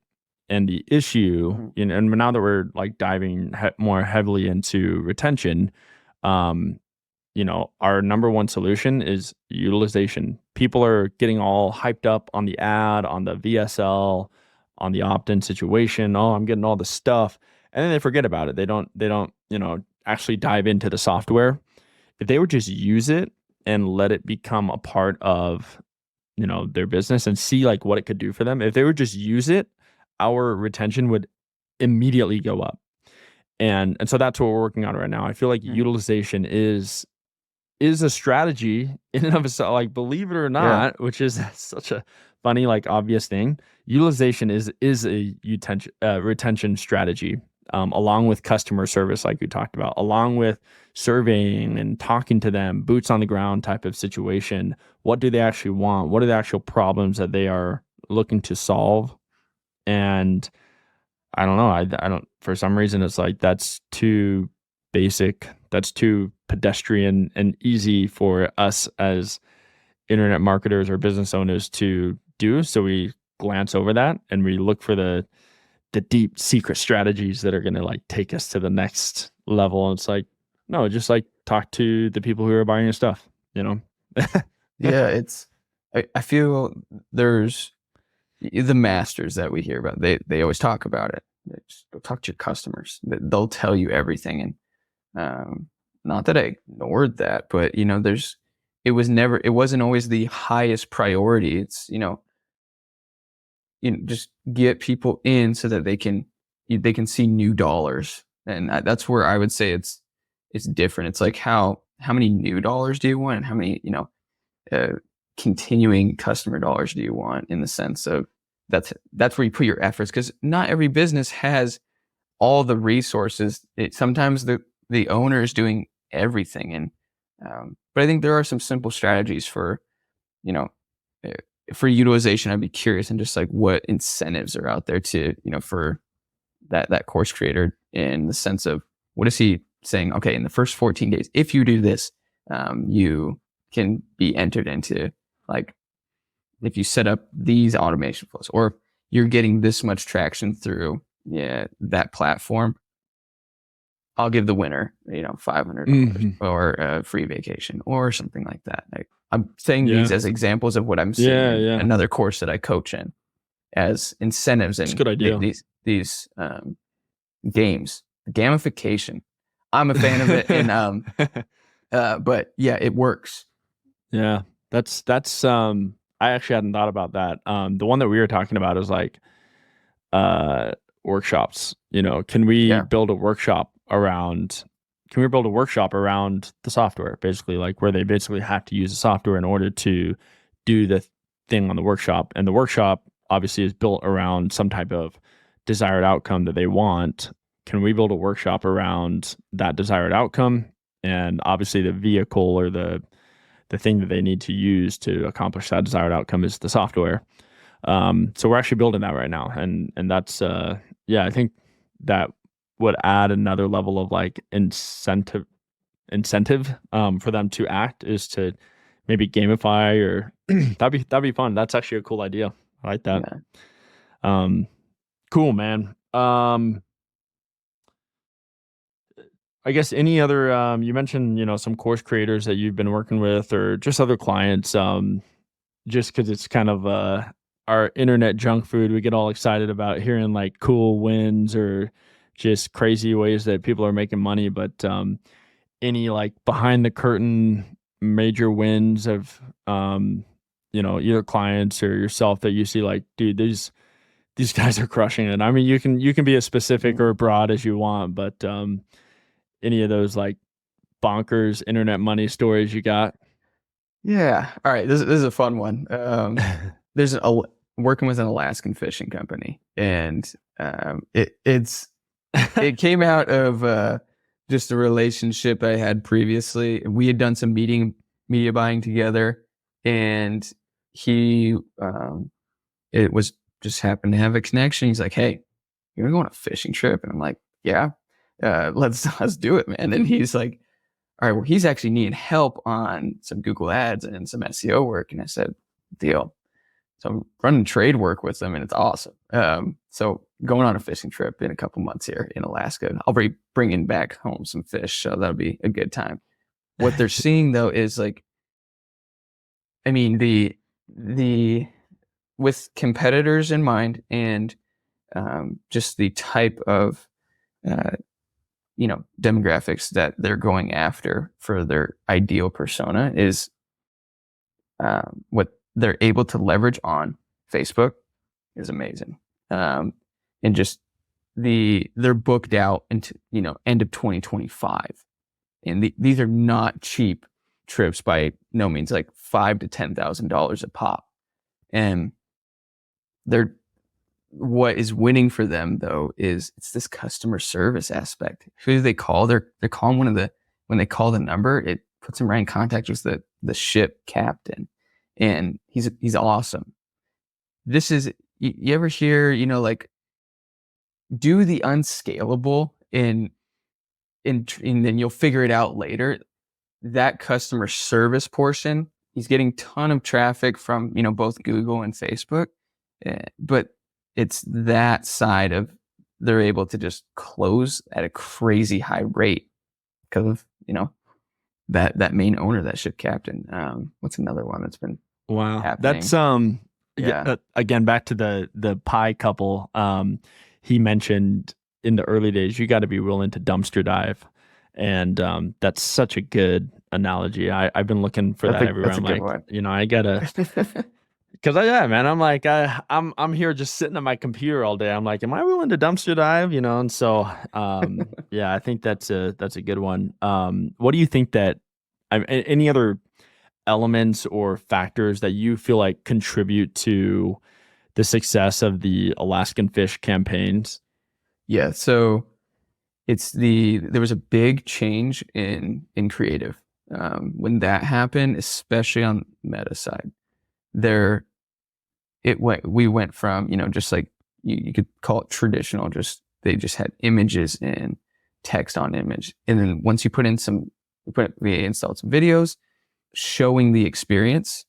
And the issue, Mhm. and now that we're like diving more heavily into retention, um, our number one solution is utilization. People are getting all hyped up on the ad, on the VSL, on the opt-in situation. Oh, I'm getting all the stuff. And then they forget about it. They don't, actually dive into the software. If they would just use it and let it become a part of, their business and see like what it could do for them. If they would just use it, our retention would immediately go up. And so that's what we're working on right now. I feel like Mm. utilization is a strategy in and of itself, like believe it or Yeah. not, which is such a funny, like obvious thing. Utilization is a retention strategy, along with customer service, like we talked about, along with surveying and talking to them, boots on the ground type of situation. What do they actually want? What are the actual problems that they are looking to solve? And I don't know. I don't, for some reason, it's like that's too basic. That's too pedestrian and easy for us as internet marketers or business owners to do. So we glance over that and we look for the deep secret strategies that are going to like take us to the next level. And it's like, no, just like talk to the people who are buying your stuff, you know? Yeah, I feel there's the masters that we hear about. They always talk about it. Just go talk to your customers. They'll tell you everything. And not that I ignored that, but it wasn't always the highest priority. It's just get people in so that they can see new dollars. And that's where I would say it's different. It's like how many new dollars do you want, and how many uh, continuing customer dollars do you want, in the sense of that's where you put your efforts, because not every business has all the resources. Sometimes the owner is doing everything, and but I think there are some simple strategies for you know uh, for utilization. I'd be curious, and just like what incentives are out there to for that course creator, in the sense of what is he saying? Okay, in the first 14 days, if you do this, you can be entered into, like, if you set up these automation flows, or you're getting this much traction through that platform, I'll give the winner, $500 Mhm. or a free vacation or something like that. I'm saying Yeah. these as examples of what I'm seeing Yeah. in Yeah. another course that I coach in, as incentives It's a and good idea. these games, gamification. I'm a fan of it, and but yeah, it works. Yeah, that's I actually hadn't thought about that. The one that we were talking about is like uh workshops. Can we Yeah, build a workshop around the software, basically, like where they basically have to use the software in order to do the thing on the workshop, and the workshop obviously is built around some type of desired outcome that they want. Can we build a workshop around that desired outcome? And obviously the vehicle or the thing that they need to use to accomplish that desired outcome is the software. So we're actually building that right now, and that's yeah, I think that would add another level of like incentive for them to act, is to maybe gamify, or that'd be fun. That's actually a cool idea. I like that. yeah. Um, cool, man. I guess any other you mentioned some course creators that you've been working with, or just other clients. Just because it's kind of our internet junk food, we get all excited about hearing like cool wins or just crazy ways that people are making money. But any like behind the curtain major wins of either clients or yourself that you see, like, dude, these guys are crushing it. I mean, you can be as specific or broad as you want, but any of those like bonkers internet money stories you got? Yeah. All right. This is a fun one. There's working with an Alaskan fishing company, and it came out of just a relationship I had previously. We had done some media buying together, and he it was just happened to have a connection. He's like, "Hey, you want to go on a fishing trip?" And I'm like, "Yeah, let's do it, man." And he's like, all right, well, he's actually needing help on some Google ads and some SEO work. And I said, deal. So I'm running trade work with them, and it's awesome. So going on a fishing trip in a couple months here in Alaska. I'll be bringing back home some fish, so that'll be a good time. what they're seeing though is like, I mean, the with competitors in mind and just the type of uh, demographics that they're going after for their ideal persona is what they're able to leverage on Facebook is amazing. And just they're booked out into end of 2025, and these are not cheap trips by no means, like $5,000 to $10,000 a pop. And they're what is winning for them though is it's this customer service aspect. Who do they call? They're calling when they call the number, it puts them right in contact with the ship captain, and he's awesome. This is you ever hear like do the unscalable and then you'll figure it out later. That customer service portion, he's getting ton of traffic from both Google and Facebook, but it's that side of they're able to just close at a crazy high rate because of that main owner, that ship captain. What's another one that's been Wow. happening? That's Yeah. again, back to the pie couple. He mentioned in the early days, you got to be willing to dumpster dive. And that's such a good analogy. I've been looking for that everywhere. That's a I'm good like, one. I gotta, because man, I'm like, I'm here just sitting at my computer all day. I'm like, am I willing to dumpster dive? And so yeah, I think that's a good one. What do you think that any other elements or factors that you feel like contribute to the success of the Alaskan fish campaigns? Yeah. So there was a big change in creative when that happened, especially on Meta side. We went from just like you could call it traditional, just they just had images and text on image, and then once you put in we installed some videos showing the experience.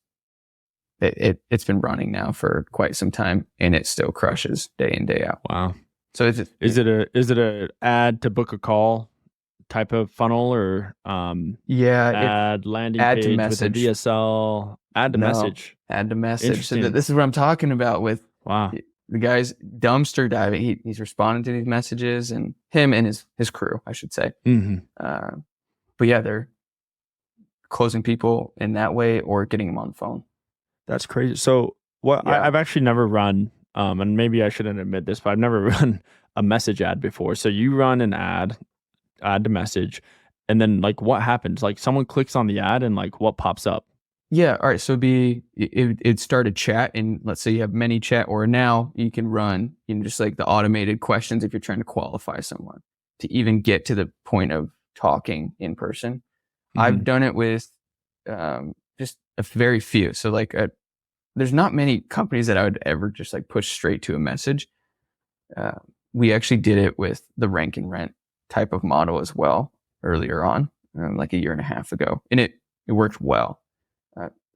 It's been running now for quite some time, and it still crushes day in day out. Wow. So is it a ad to book a call type of funnel, or ad landing add to page with a message. VSL, add to message? Add to message. So Interesting. this is what I'm talking about with Wow. the guy's dumpster diving. He's responding to these messages, and him and his crew, I should say. Mm-hmm. But yeah, they're closing people in that way or getting them on the phone. That's crazy. So I've actually never run, and maybe I shouldn't admit this, but I've never run a message ad before. So you run an ad to message, and then like what happens? Like someone clicks on the ad and like what pops up? Yeah. All right. So it started chat, and let's say you have many chat, or now you can run just like the automated questions if you're trying to qualify someone to even get to the point of talking in person. Mm-hmm. I've done it with just a very few. So like there's not many companies that I would ever just like push straight to a message. We actually did it with the rank and rent type of model as well earlier on, like a year and a half ago, and it worked well.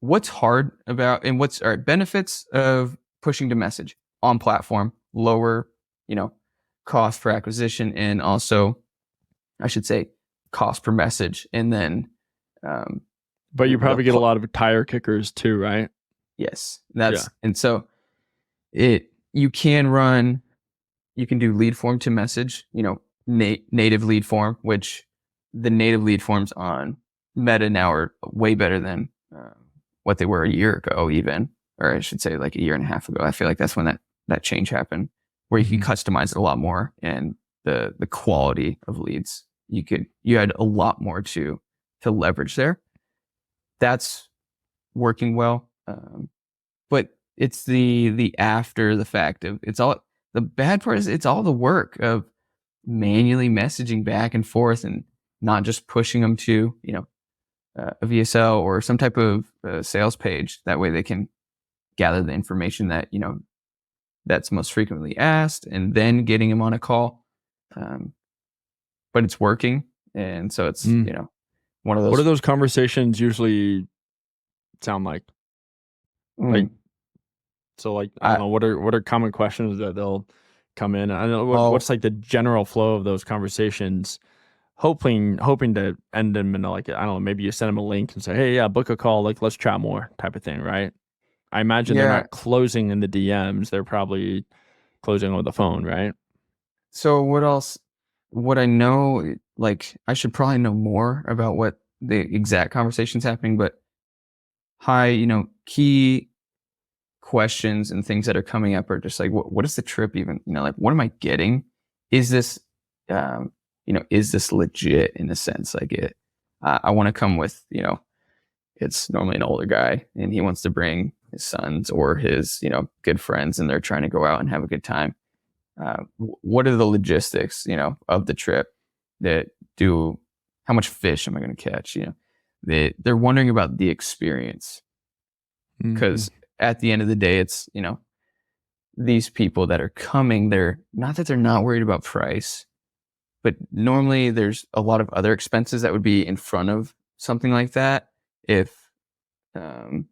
What's hard about and what's benefits of pushing to message on platform? Lower, cost per acquisition, and also, I should say, cost per message. And then, but you probably get a lot of tire kickers too, right? Yes, and so you can do lead form to message, native lead form, which the native lead forms on Meta now are way better than what they were a year ago, even, or I should say like a year and a half ago. I feel like that's when that change happened, where you can customize it a lot more, and the quality of leads you had a lot more to leverage there. That's working well, but it's the after the fact of the bad part is it's all the work of manually messaging back and forth and not just pushing them to a VSL or some type of sales page. That way they can gather the information that that's most frequently asked, and then getting them on a call. But it's working, and so it's one of those. What do those conversations usually sound like? Like, so like I don't know, what are common questions that they'll come in? I don't know what's like the general flow of those conversations. hoping to end them in like, I don't know, maybe you send them a link and say, hey, yeah, book a call, like let's chat more type of thing, right? I imagine they're Yeah. not closing in the DMs. They're probably closing over the phone, right? So what else? What I know, like I should probably know more about what the exact conversation's happening, but key questions and things that are coming up are just like, what is the trip even? Like, what am I getting? Is this, is this legit in a sense? Like I want to come with, it's normally an older guy and he wants to bring his sons or his, good friends and they're trying to go out and have a good time. What are the logistics, of the trip that do, how much fish am I going to catch? They're wondering about the experience Mhm. because at the end of the day, it's, these people that are coming, they're not that they're not worried about price, but normally there's a lot of other expenses that would be in front of something like that. Um,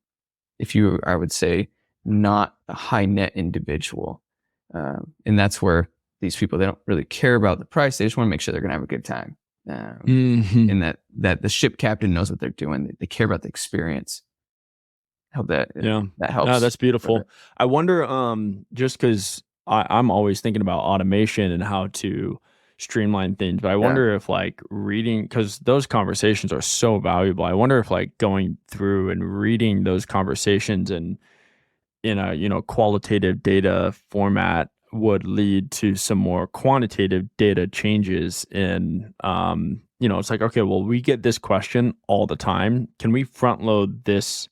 if you, I would say, not a high net individual. And that's where these people, they don't really care about the price. They just want to make sure they're going to have a good time. Mhm. And that the ship captain knows what they're doing. They care about the experience. I hope Yeah. that No, helps that's with beautiful. it. I wonder, just because I'm always thinking about automation and how to streamline things, but I Yeah. wonder if like reading, because those conversations are so valuable. I wonder if like going through and reading those conversations and in a qualitative data format would lead to some more quantitative data changes in it's like, okay, well, we get this question all the time, can we front load this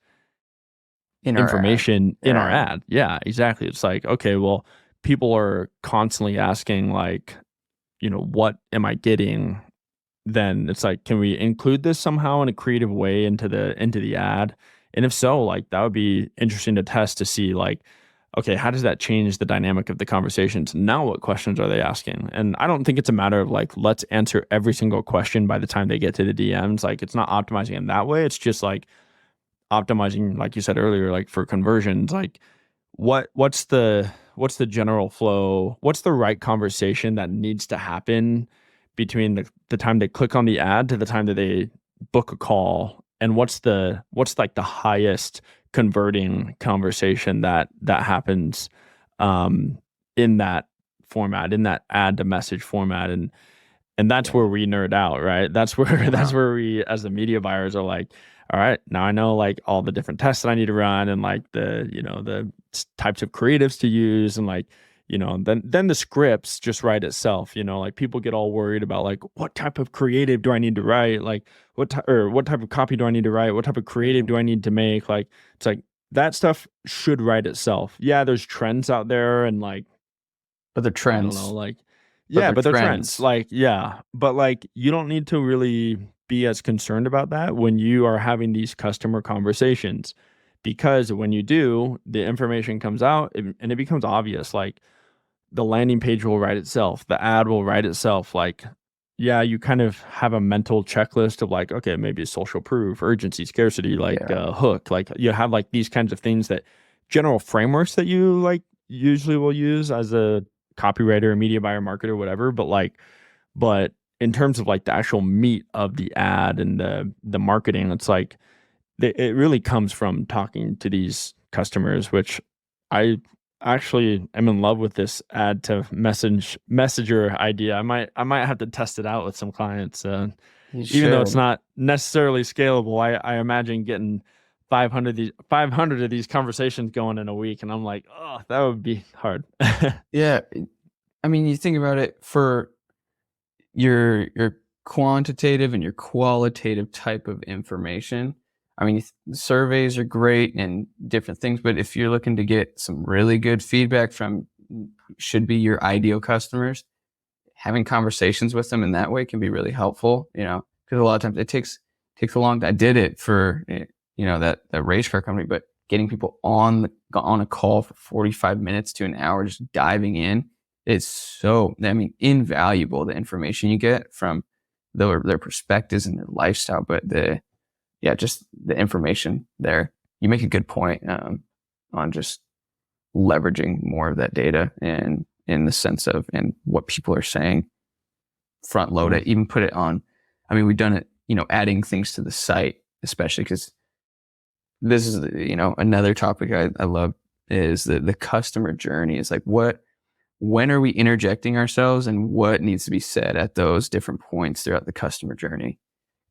In our ad. information in our Yeah. ad? Yeah, exactly. It's like, okay, well, people are constantly asking like, what am I getting? Then it's like, can we include this somehow in a creative way into the ad? And if so, like that would be interesting to test to see like, okay, how does that change the dynamic of the conversations? Now what questions are they asking? And I don't think it's a matter of like, let's answer every single question by the time they get to the DMs. Like it's not optimizing in that way. It's just like optimizing, like you said earlier, like for conversions, like what's the general flow? What's the right conversation that needs to happen between the time they click on the ad to the time that they book a call? And what's like the highest converting conversation that happens um in that format, in that ad to message format? And that's Yeah. where we nerd out, right? That's where that's Wow. where we as the media buyers are like, all right, now I know like all the different tests that I need to run and like the types of creatives to use and like, then the scripts just write itself, like people get all worried about like what type of creative do I need to write? Like what type of copy do I need to write? What type of creative Mhm. do I need to make? Like it's like that stuff should write itself. Yeah, there's trends out there and like But the I don't know, trends, like but yeah, they're but they're trends. trends. Like, yeah, but like you don't need to really be as concerned about that when you are having these customer conversations because when you do, the information comes out and it becomes obvious. Like the landing page will write itself, the ad will write itself. Like, yeah, you kind of have a mental checklist of like, okay, maybe social proof, urgency, scarcity, like Yeah. hook. Like you have like these kinds of things that general frameworks that you like usually will use as a copywriter, media buyer, marketer, whatever. But in terms of like the actual meat of the ad and the marketing, it's like it really comes from talking to these customers, which I actually am in love with this ad to messenger idea. I might have to test it out with some clients, You even though it's should. not necessarily scalable. I imagine getting 500 of these conversations going in a week, and I'm like, oh, that would be hard. Yeah. I mean, you think about it for your quantitative and your qualitative type of information. I mean, surveys are great and different things, but if you're looking to get some really good feedback from should be your ideal customers, having conversations with them in that way can be really helpful, because a lot of times it takes a long time. I did it for that race car company, but getting people on a call for 45 minutes to an hour just diving in, it's so, I mean, invaluable, the information you get from their perspectives and their lifestyle, but just the information there. You make a good point on just leveraging more of that data and in the sense of and what people are saying, front load Yeah. it, even put it on. I mean, we've done it, adding things to the site, especially because this is, another topic I love is the customer journey is like when are we interjecting ourselves and what needs to be said at those different points throughout the customer journey.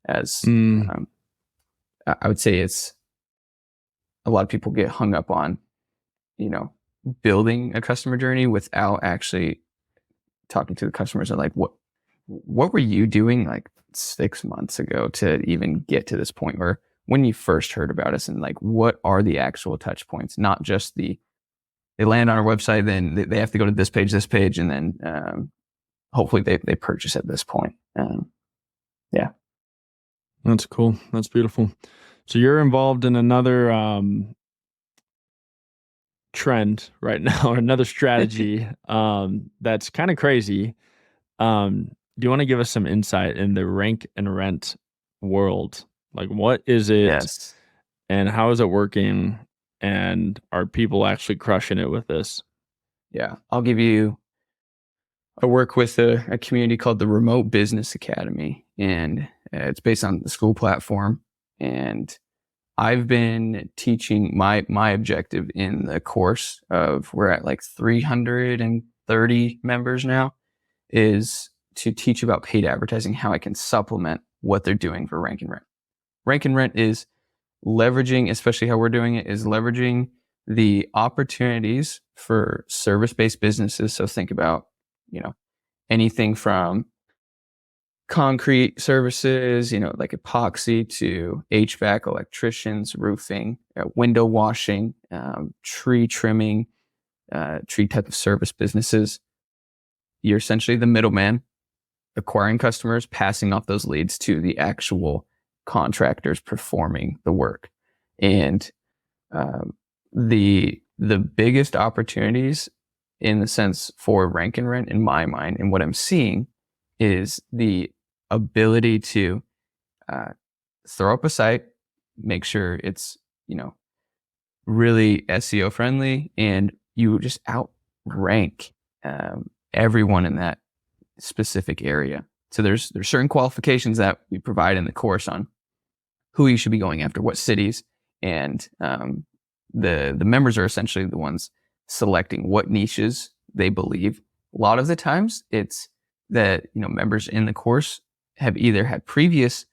As I would say it's a lot of people get hung up on, building a customer journey without actually talking to the customers and like, what were you doing like 6 months ago to even get to this point, or when you first heard about us, and like, what are the actual touch points, not just they land on our website, then they have to go to this page, and then hopefully they purchase at this point. Yeah. That's cool. That's beautiful. So you're involved in another trend right now, or another strategy that's kind of crazy. Do you want to give us some insight in the rank and rent world? Like, what is it, Yes. and how is it working? And are people actually crushing it with this? Yeah. I work with a community called the Remote Business Academy, and it's based on the school platform. And I've been teaching my objective in the course of, we're at like 330 members now, is to teach about paid advertising, how I can supplement what they're doing for rank and rent. Rank and rent is leveraging, especially how we're doing it, is leveraging the opportunities for service-based businesses. So think about, anything from concrete services, like epoxy, to HVAC, electricians, roofing, window washing, tree trimming, tree type of service businesses. You're essentially the middleman, acquiring customers, passing off those leads to the actual contractors performing the work. And the biggest opportunities in the sense for rank and rent in my mind, and what I'm seeing, is the ability to throw up a site, make sure it's, really SEO friendly, and you just outrank everyone in that specific area. So there's certain qualifications that we provide in the course on who you should be going after, what cities, and the members are essentially the ones selecting what niches they believe. A lot of the times it's that, members in the course have either had previous,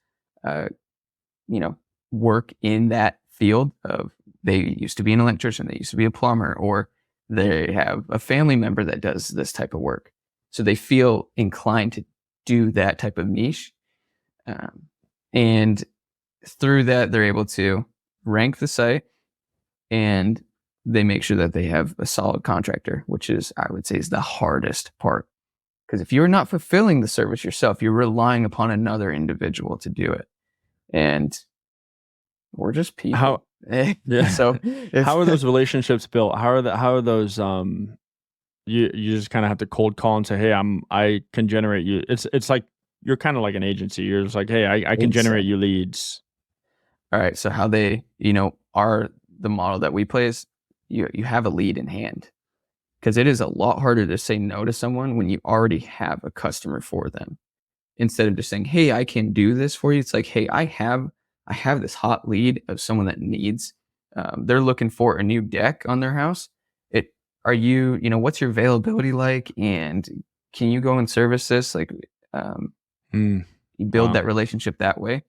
work in that field of, they used to be an electrician, they used to be a plumber, or they have a family member that does this type of work. So they feel inclined to do that type of niche. And through that, they're able to rank the site, and they make sure that they have a solid contractor, which is, I would say, is the hardest part. Because if you're not fulfilling the service yourself, you're relying upon another individual to do it. And we're just people. Yeah. So how are those relationships built? How are those you just kind of have to cold call and say, hey, I can generate you. It's like you're kind of like an agency. You're just like, hey, I can generate you leads. All right. So how they, are the model that we play is you have a lead in hand, because it is a lot harder to say no to someone when you already have a customer for them. Instead of just saying, hey, I can do this for you. It's like, hey, I have this hot lead of someone that needs, they're looking for a new deck on their house. What's your availability like? And can you go and service this? Like, you build that relationship that way.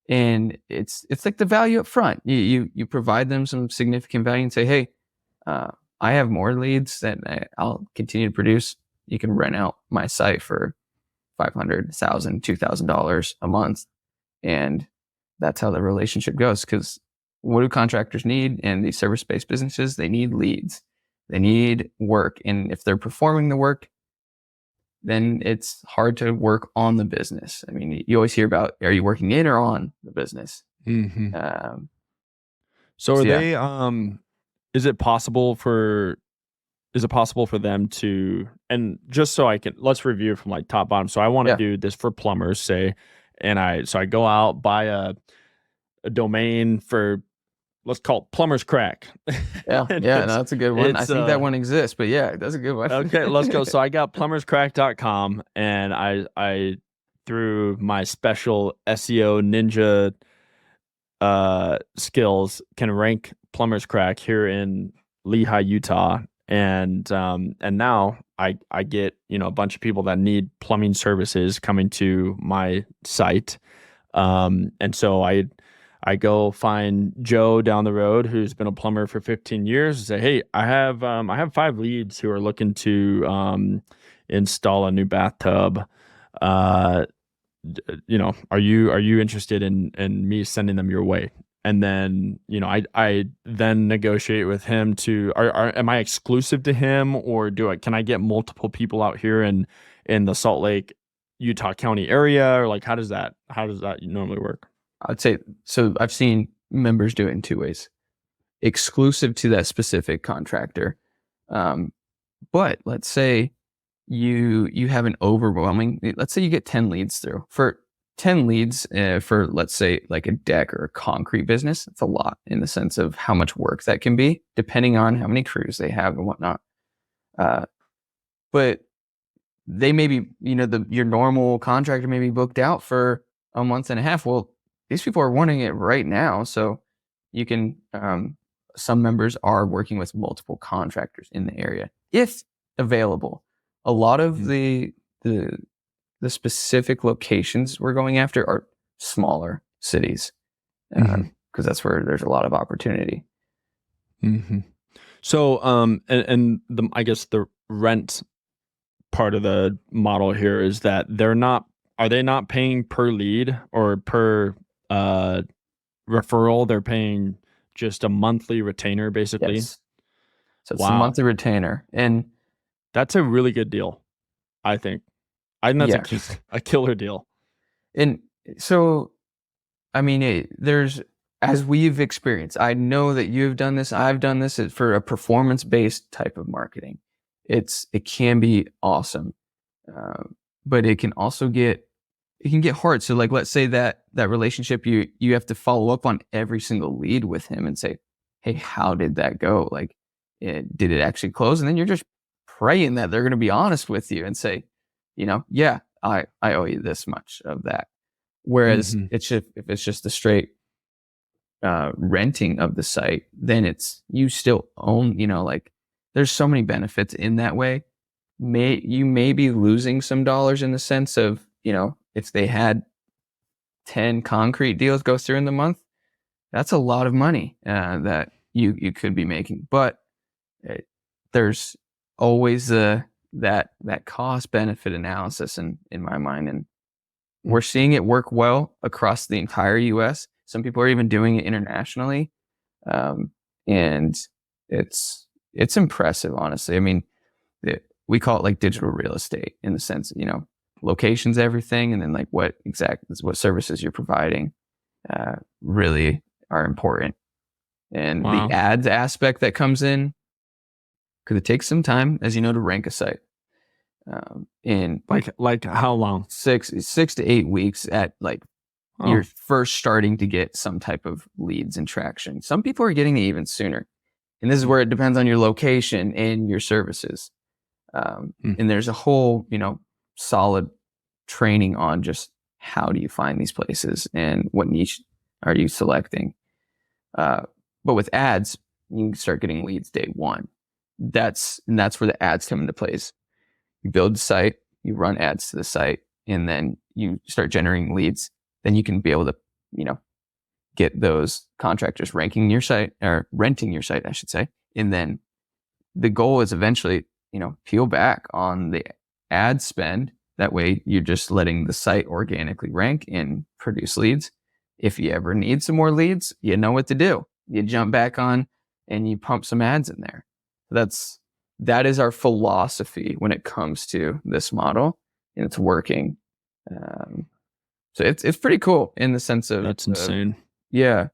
And it's like the value up front. You provide them some significant value and say, hey, I have more leads that I'll continue to produce. You can rent out my site for $500, $1,000, $2,000 a month. And that's how the relationship goes. Because what do contractors need? And these service-based businesses, they need leads. They need work. And if they're performing the work, then it's hard to work on the business. I mean, you always hear about, are you working in or on the business? Mm-hmm. So are they, is it possible for them to, and just so let's review from like top bottom. So I want to do this for plumbers, say, and I go out, buy a domain for, let's call it Plumber's Crack. No, that's a good one. I think that one exists, but yeah, that's a good one. Okay, let's go. So I got plumberscrack.com, and I through my special SEO ninja skills can rank plumber's crack here in Lehigh, Utah. And now I get, a bunch of people that need plumbing services coming to my site. And so I go find Joe down the road who's been a plumber for 15 years and say, "Hey, I have 5 leads who are looking to install a new bathtub. Uh, are you interested in me sending them your way?" And then, I then negotiate with him to am I exclusive to him, or can I get multiple people out here in the Salt Lake, Utah County area, or like how does that normally work? I'd say so. I've seen members do it in two ways: exclusive to that specific contractor. Um, but let's say you have an overwhelming. Let's say you get 10 leads through. For 10 leads for, let's say, like a deck or a concrete business, it's a lot in the sense of how much work that can be, depending on how many crews they have and whatnot. But they may be, your normal contractor may be booked out for a month and a half. Well, these people are wanting it right now. So you can, some members are working with multiple contractors in the area if available. A lot of the specific locations we're going after are smaller cities, because that's where there's a lot of opportunity. Mm-hmm. So, I guess the rent part of the model here is that are they not paying per lead or per referral? They're paying just a monthly retainer, basically. Yes. So it's a Wow, monthly retainer, and that's a really good deal. I think. I think yeah, that's a killer deal. and so I mean, there's, as we've experienced, I know that you've done this, I've done this for a performance-based type of marketing. It can be awesome, but it can get hard. So like, let's say that relationship, you have to follow up on every single lead with him and say, "Hey, how did that go? Like, did it actually close?" And then you're just praying that they're going to be honest with you and say, "Yeah, I owe you this much of that." Whereas Mm-hmm. if it's just the straight renting of the site, then it's, you still own, like, there's so many benefits in that way. You may be losing some dollars in the sense of, if they had 10 concrete deals go through in the month, that's a lot of money that you could be making. But it, there's always that cost benefit analysis in my mind, and we're seeing it work well across the entire US. Some people are even doing it internationally. And it's impressive, honestly. I mean, we call it like digital real estate in the sense, locations, everything. And then like what services you're providing really are important. And the Wow. ads aspect that comes in, because it takes some time, as you know, to rank a site. In Like how long? 6 to 8 weeks at like you're Oh. first starting to get some type of leads and traction. Some people are getting it even sooner. And this is where it depends on your location and your services. Mm. And there's a whole, solid training on just how do you find these places and what niche are you selecting. But with ads, you can start getting leads day one. That's where the ads come into place. You build the site, you run ads to the site, and then you start generating leads. Then you can be able to, get those contractors ranking your site or renting your site, I should say. And then the goal is eventually, peel back on the ad spend. That way you're just letting the site organically rank and produce leads. If you ever need some more leads, you know what to do. You jump back on and you pump some ads in there. That is our philosophy when it comes to this model, and it's working. So it's pretty cool in the sense of, That's insane. yeah,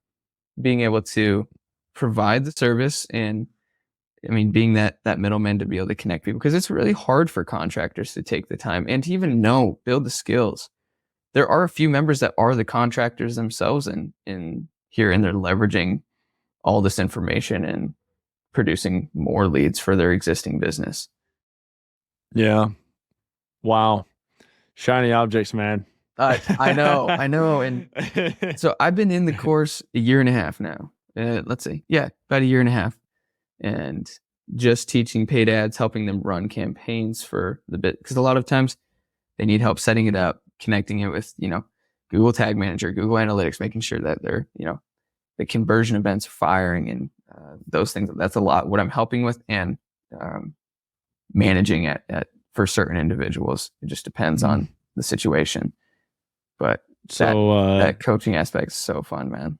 being able to provide the service, and I mean, being that middleman to be able to connect people, because it's really hard for contractors to take the time and to even build the skills. There are a few members that are the contractors themselves in here, and they're leveraging all this information and producing more leads for their existing business. Yeah. Wow. Shiny objects, man. I know, and so I've been in the course a year and a half now. Let's see, yeah, about a year and a half, and just teaching paid ads, helping them run campaigns for the bit, because a lot of times they need help setting it up, connecting it with, Google Tag Manager, Google Analytics, making sure that they're, the conversion events firing and those things. That's a lot what I'm helping with, and managing at for certain individuals. It just depends on the situation. But that coaching aspect is so fun, man.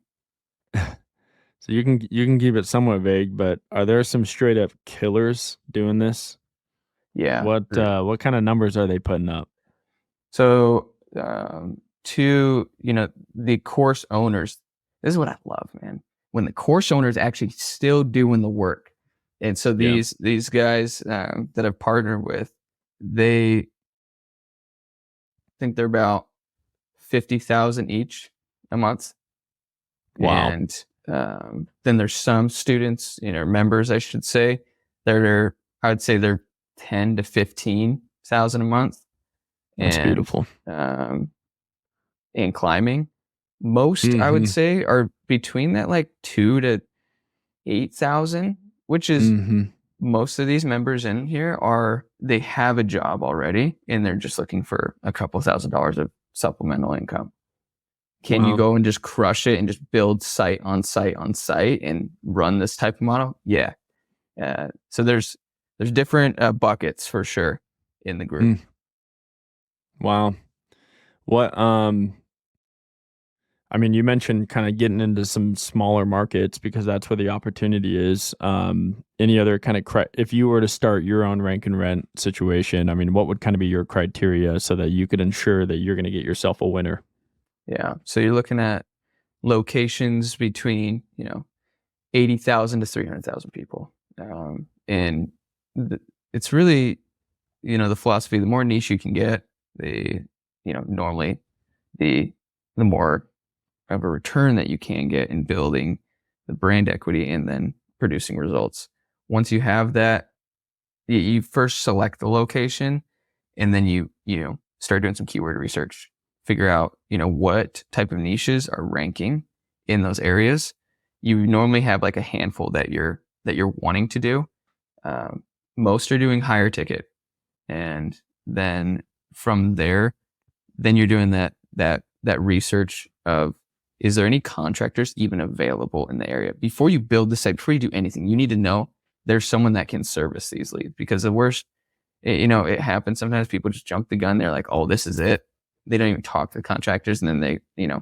So you can keep it somewhat vague, but are there some straight up killers doing this? Yeah. What kind of numbers are they putting up? So to the course owners, this is what I love, man. When the course owners actually still doing the work, and so these guys that I've partnered with, they think they're about 50,000 each a month. Wow. And then there's some students, members, I should say, I would say they're 10 to 15,000 a month. That's beautiful. In climbing, most I would say are between that, like 2 to 8,000, which is most of these members in here they have a job already and they're just looking for a couple $1,000s of supplemental income. Can you go and just crush it and just build site on site on site and run this type of model? Yeah. So there's different buckets for sure in the group. Wow. What I mean, you mentioned kind of getting into some smaller markets because that's where the opportunity is. Any other kind of if you were to start your own rank and rent situation, I mean, what would kind of be your criteria so that you could ensure that you're going to get yourself a winner? Yeah. So you're looking at locations between, 80,000 to 300,000 people. And it's really, the philosophy, the more niche you can get, normally the more of a return that you can get in building the brand equity and then producing results. Once you have that, you first select the location, and then you start doing some keyword research, figure out, what type of niches are ranking in those areas. You normally have like a handful that you're wanting to do. Most are doing higher ticket. And then from there, then you're doing that research of, is there any contractors even available in the area? Before you build the site, before you do anything, you need to know there's someone that can service these leads, because the worst, it happens. Sometimes people just jump the gun. They're like, oh, this is it. They don't even talk to the contractors. And then they're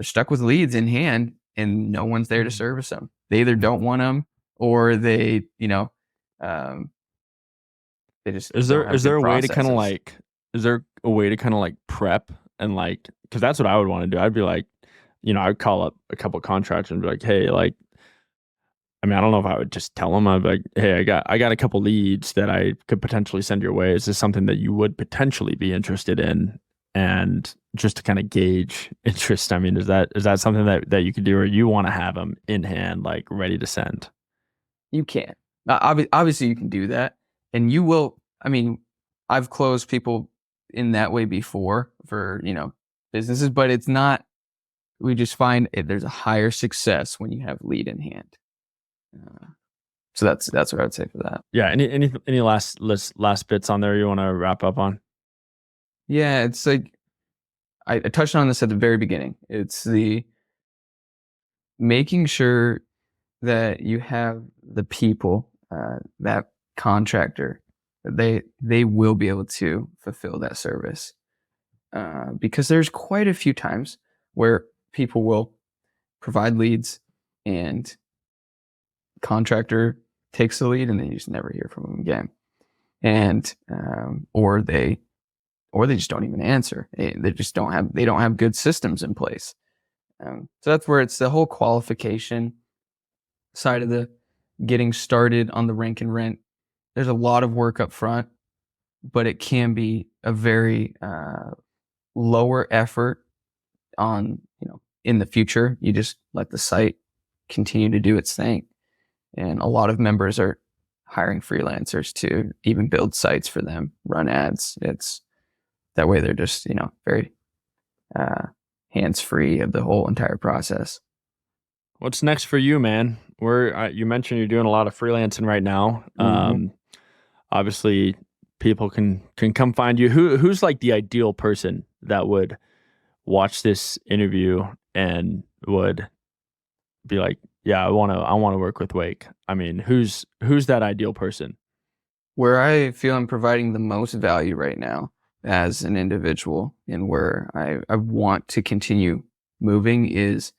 stuck with leads in hand and no one's there to service them. They either don't want them or they just, is there a way to kind of like prep and like, because that's what I would want to do. I'd be like, I'd call up a couple contractors and be like, hey, like, I mean, I don't know if I would just tell them. I'd be like, hey, I got a couple leads that I could potentially send your way. Is this something that you would potentially be interested in? And just to kind of gauge interest, I mean, is that something that you could do, or you want to have them in hand, like ready to send? You can. Obviously, you can do that, and you will. I mean, I've closed people in that way before for businesses, but it's not. We just find there's a higher success when you have lead in hand. So that's what I would say for that. Yeah. Any last bits on there you want to wrap up on? Yeah, it's like I touched on this at the very beginning. It's the making sure that you have the people, that contractor, they will be able to fulfill that service. Because there's quite a few times where people will provide leads and contractor takes the lead and then you just never hear from them again. And or they just don't even answer. They don't have good systems in place. So that's where it's the whole qualification side of the getting started on the rank and rent. There's a lot of work up front, but it can be a very lower effort on, in the future. You just let the site continue to do its thing. And a lot of members are hiring freelancers to even build sites for them, run ads. It's that way they're just, very hands-free of the whole entire process. What's next for you, man? You mentioned you're doing a lot of freelancing right now. Obviously, people can come find you. Who's like the ideal person that would watch this interview and would be like, yeah, I want to work with Wake? I mean, who's that ideal person? Where I feel I'm providing the most value right now as an individual, and where I want to continue moving, is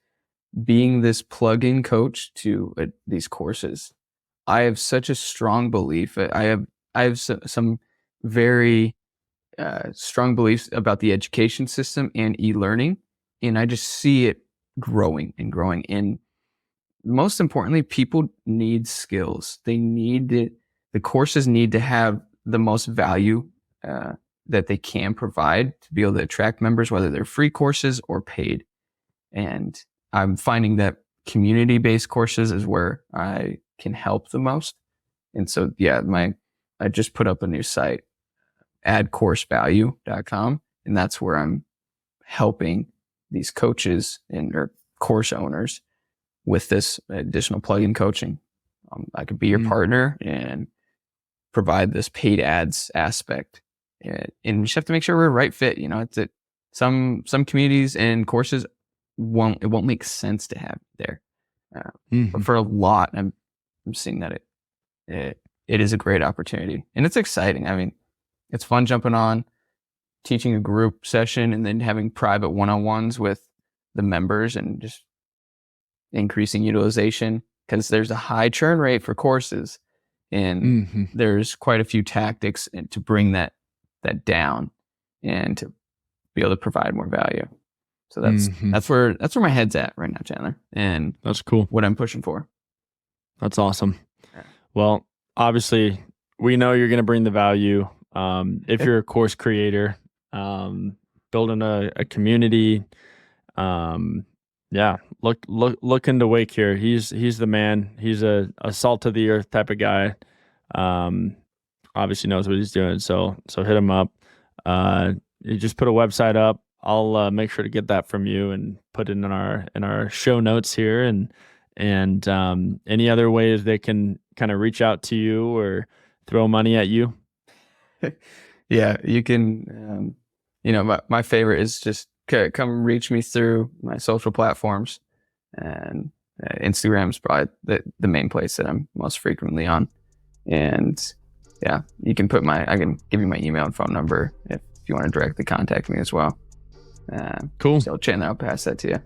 being this plug-in coach to these courses. I have such a strong belief. I have some very strong beliefs about the education system and e-learning, and I just see it growing and growing. And most importantly, people need skills. The courses need to have the most value that they can provide to be able to attract members, whether they're free courses or paid. And I'm finding that community-based courses is where I can help the most. And so, yeah, I just put up a new site, addcoursevalue.com, and that's where I'm helping these coaches or course owners with this additional plug-in coaching. I could be your partner and provide this paid ads aspect. And we just have to make sure we're a right fit. It's that some communities and courses won't make sense to have there. But for a lot, I'm seeing that it is a great opportunity, and it's exciting. I mean, it's fun jumping on, teaching a group session, and then having private one-on-ones with the members, and just increasing utilization, because there's a high churn rate for courses, and there's quite a few tactics to bring that down and to be able to provide more value. So that's where my head's at right now, Chandler, and that's cool. What I'm pushing for. That's awesome. Yeah. Well, obviously, we know you're going to bring the value. If you're a course creator, building a community, yeah, look into Wake here. He's the man. He's a salt of the earth type of guy. Obviously knows what he's doing. So hit him up. You just put a website up. I'll make sure to get that from you and put it in our show notes here. And any other ways they can kind of reach out to you or throw money at you? Yeah, you can. My favorite is just come reach me through my social platforms, and Instagram is probably the main place that I'm most frequently on. And yeah, you can I can give you my email and phone number if you want to directly contact me as well. Cool. So Chandler, I'll pass that to you.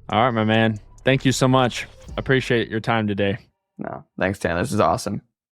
All right, my man. Thank you so much. Appreciate your time today. No, thanks, Tanner. This is awesome.